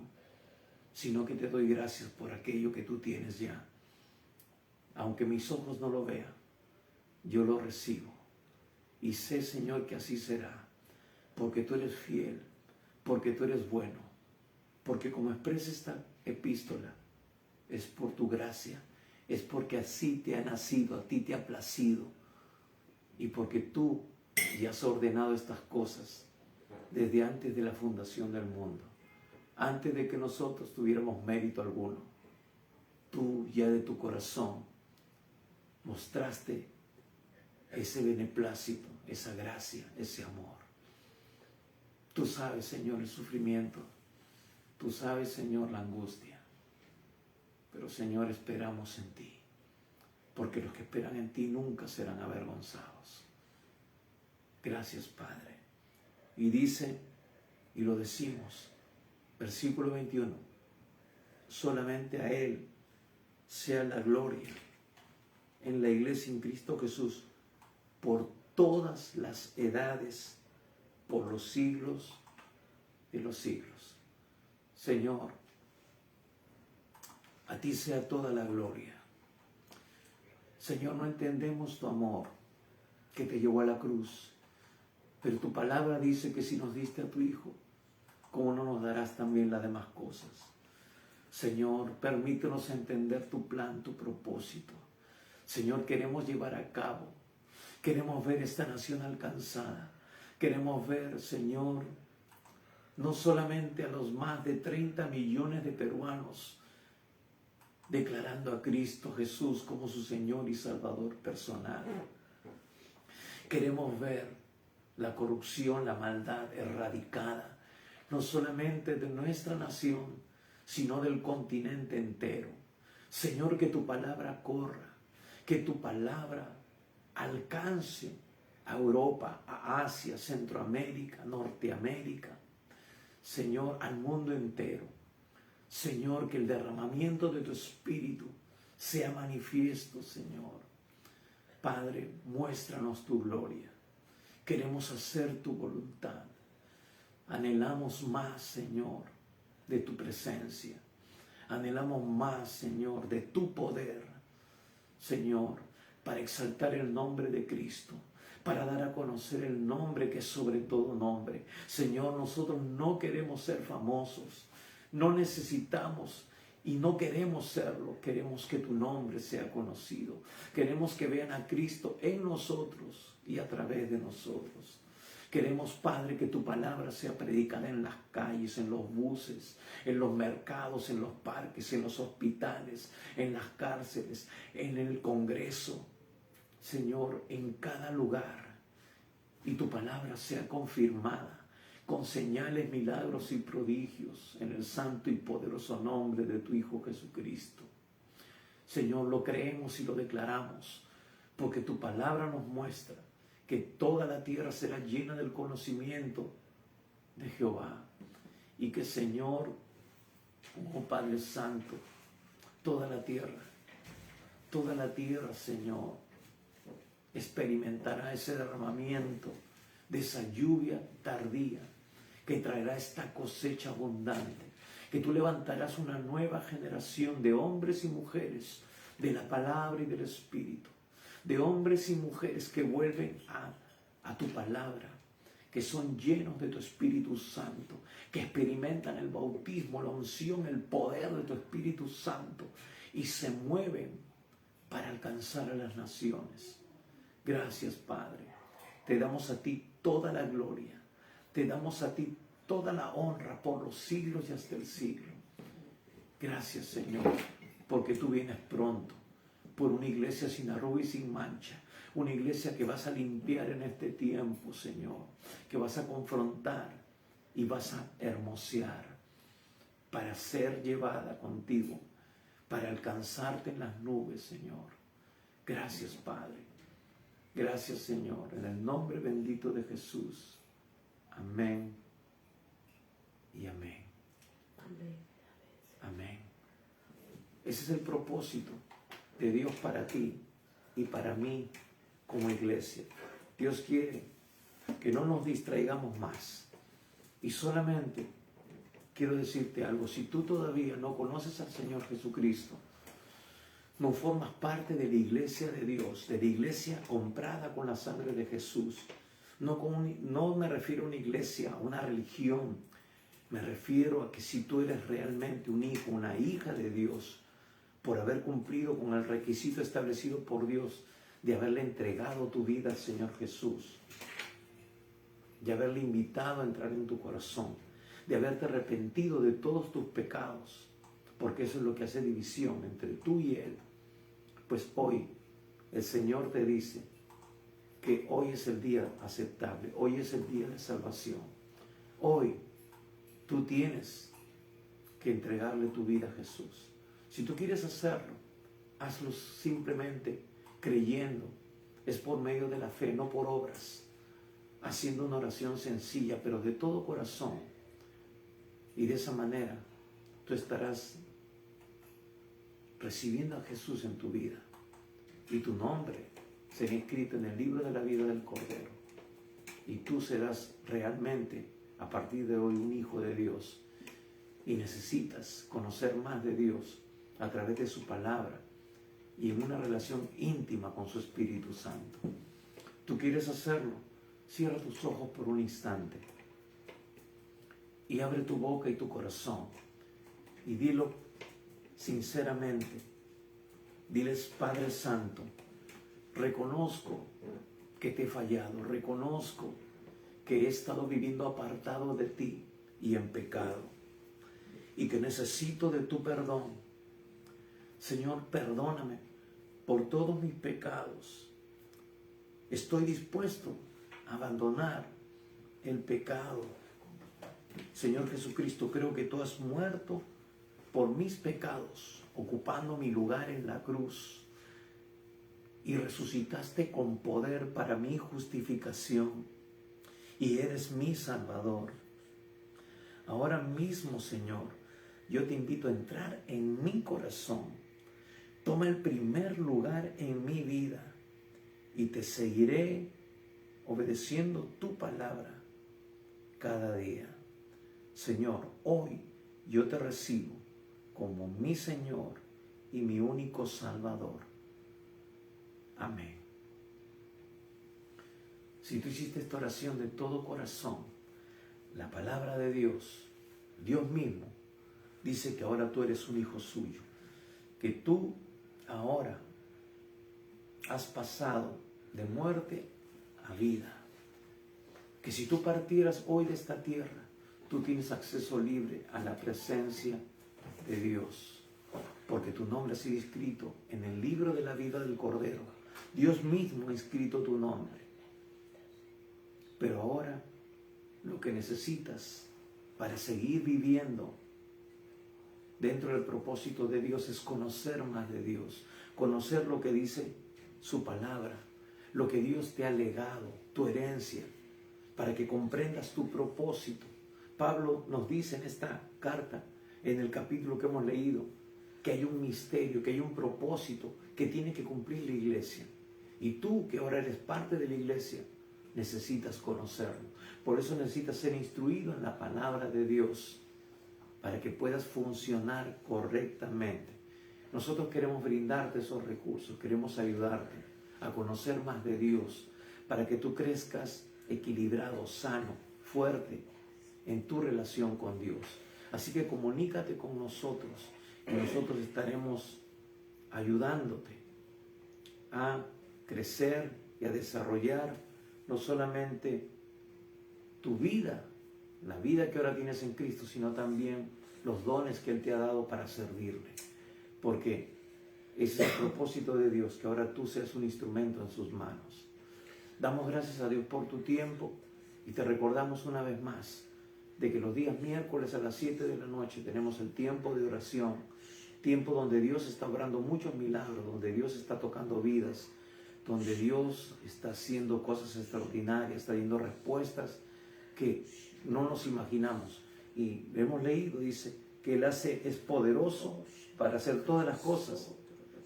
sino que te doy gracias por aquello que tú tienes ya. Aunque mis ojos no lo vean, yo lo recibo. Y sé, Señor, que así será, porque tú eres fiel, porque tú eres bueno, porque como expresa esta epístola, es por tu gracia, es porque así te ha nacido, a ti te ha placido, y porque tú ya has ordenado estas cosas desde antes de la fundación del mundo, antes de que nosotros tuviéramos mérito alguno. Tú ya de tu corazón mostraste ese beneplácito, esa gracia, ese amor. Tú sabes, Señor, el sufrimiento. Tú sabes, Señor, la angustia. Pero, Señor, esperamos en ti, porque los que esperan en ti nunca serán avergonzados. Gracias, Padre. Y dice, y lo decimos, versículo 21, solamente a Él sea la gloria en la iglesia en Cristo Jesús por todas las edades, por los siglos de los siglos. Señor, a ti sea toda la gloria. Señor, no entendemos tu amor que te llevó a la cruz, pero tu palabra dice que si nos diste a tu Hijo, ¿cómo no nos darás también las demás cosas? Señor, permítenos entender tu plan, tu propósito. Señor, queremos llevar a cabo, queremos ver esta nación alcanzada. Queremos ver, Señor, no solamente a los más de 30 millones de peruanos declarando a Cristo Jesús como su Señor y Salvador personal. Queremos ver la corrupción, la maldad erradicada, no solamente de nuestra nación, sino del continente entero. Señor, que tu palabra corra, que tu palabra alcance a Europa, a Asia, Centroamérica, Norteamérica, Señor, al mundo entero. Señor, que el derramamiento de tu Espíritu sea manifiesto, Señor. Padre, muéstranos tu gloria. Queremos hacer tu voluntad. Anhelamos más, Señor, de tu presencia. Anhelamos más, Señor, de tu poder, Señor, para exaltar el nombre de Cristo, para dar a conocer el nombre que es sobre todo nombre. Señor, nosotros no queremos ser famosos, no necesitamos y no queremos serlo. Queremos que tu nombre sea conocido. Queremos que vean a Cristo en nosotros y a través de nosotros. Queremos, Padre, que tu palabra sea predicada en las calles, en los buses, en los mercados, en los parques, en los hospitales, en las cárceles, en el Congreso. Señor, en cada lugar. Y tu palabra sea confirmada con señales, milagros y prodigios en el santo y poderoso nombre de tu Hijo Jesucristo. Señor, lo creemos y lo declaramos, porque tu palabra nos muestra que toda la tierra será llena del conocimiento de Jehová. Y que, Señor, oh Padre Santo, toda la tierra, Señor, experimentará ese derramamiento de esa lluvia tardía que traerá esta cosecha abundante, que tú levantarás una nueva generación de hombres y mujeres de la palabra y del Espíritu, de hombres y mujeres que vuelven a tu palabra, que son llenos de tu Espíritu Santo, que experimentan el bautismo, la unción, el poder de tu Espíritu Santo y se mueven para alcanzar a las naciones. Gracias, Padre. Te damos a ti toda la gloria. Te damos a ti toda la honra por los siglos y hasta el siglo. Gracias, Señor, porque tú vienes pronto por una iglesia sin arruga y sin mancha. Una iglesia que vas a limpiar en este tiempo, Señor. Que vas a confrontar y vas a hermosear para ser llevada contigo, para alcanzarte en las nubes, Señor. Gracias, Padre. Gracias, Señor, en el nombre bendito de Jesús. Amén y amén. Amén. Amén. Ese es el propósito de Dios para ti y para mí como iglesia. Dios quiere que no nos distraigamos más. Y solamente quiero decirte algo. Si tú todavía no conoces al Señor Jesucristo, no formas parte de la iglesia de Dios, de la iglesia comprada con la sangre de Jesús. No me refiero a una iglesia, a una religión. Me refiero a que si tú eres realmente un hijo, una hija de Dios, por haber cumplido con el requisito establecido por Dios de haberle entregado tu vida al Señor Jesús, de haberle invitado a entrar en tu corazón, de haberte arrepentido de todos tus pecados, porque eso es lo que hace división entre tú y Él. Pues hoy el Señor te dice que hoy es el día aceptable, hoy es el día de salvación. Hoy tú tienes que entregarle tu vida a Jesús. Si tú quieres hacerlo, hazlo simplemente creyendo. Es por medio de la fe, no por obras. Haciendo una oración sencilla, pero de todo corazón. Y de esa manera tú estarás recibiendo a Jesús en tu vida. Y tu nombre será escrito en el libro de la vida del Cordero. Y tú serás realmente, a partir de hoy, un hijo de Dios. Y necesitas conocer más de Dios a través de su palabra y en una relación íntima con su Espíritu Santo. ¿Tú quieres hacerlo? Cierra tus ojos por un instante y abre tu boca y tu corazón y dilo sinceramente. Diles: Padre Santo, reconozco que te he fallado, reconozco que he estado viviendo apartado de ti y en pecado y que necesito de tu perdón. Señor, perdóname por todos mis pecados. Estoy dispuesto a abandonar el pecado. Señor Jesucristo, creo que tú has muerto por mis pecados, ocupando mi lugar en la cruz, y resucitaste con poder para mi justificación, y eres mi Salvador. Ahora mismo, Señor, yo te invito a entrar en mi corazón. Toma el primer lugar en mi vida y te seguiré obedeciendo tu palabra cada día. Señor, hoy yo te recibo como mi Señor y mi único Salvador. Amén. Si tú hiciste esta oración de todo corazón, la palabra de Dios, Dios mismo, dice que ahora tú eres un hijo suyo, que tú ahora has pasado de muerte a vida, que si tú partieras hoy de esta tierra, tú tienes acceso libre a la presencia de Dios, porque tu nombre ha sido escrito en el libro de la vida del Cordero. Dios mismo ha escrito tu nombre. Pero ahora lo que necesitas para seguir viviendo dentro del propósito de Dios es conocer más de Dios, conocer lo que dice su palabra, lo que Dios te ha legado, tu herencia, para que comprendas tu propósito. Pablo nos dice en esta carta, en el capítulo que hemos leído, que hay un misterio, que hay un propósito que tiene que cumplir la iglesia. Y tú, que ahora eres parte de la iglesia, necesitas conocerlo. Por eso necesitas ser instruido en la palabra de Dios, para que puedas funcionar correctamente. Nosotros queremos brindarte esos recursos, queremos ayudarte a conocer más de Dios, para que tú crezcas equilibrado, sano, fuerte en tu relación con Dios. Así que comunícate con nosotros y nosotros estaremos ayudándote a crecer y a desarrollar no solamente tu vida, la vida que ahora tienes en Cristo, sino también los dones que Él te ha dado para servirle. Porque ese es el propósito de Dios, que ahora tú seas un instrumento en sus manos. Damos gracias a Dios por tu tiempo y te recordamos una vez más de que los días miércoles a las 7 de la noche tenemos el tiempo de oración, tiempo donde Dios está obrando muchos milagros, donde Dios está tocando vidas, donde Dios está haciendo cosas extraordinarias, está dando respuestas que no nos imaginamos. Y hemos leído, dice, que Él es poderoso para hacer todas las cosas,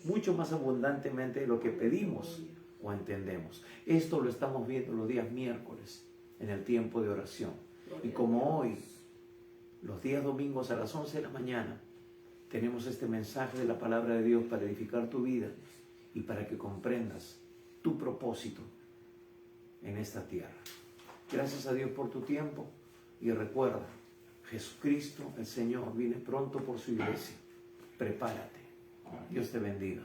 mucho más abundantemente de lo que pedimos o entendemos. Esto lo estamos viendo los días miércoles en el tiempo de oración. Y como hoy, los días domingos a las 11 de la mañana, tenemos este mensaje de la palabra de Dios para edificar tu vida y para que comprendas tu propósito en esta tierra. Gracias a Dios por tu tiempo y recuerda, Jesucristo el Señor viene pronto por su iglesia. Prepárate. Dios te bendiga.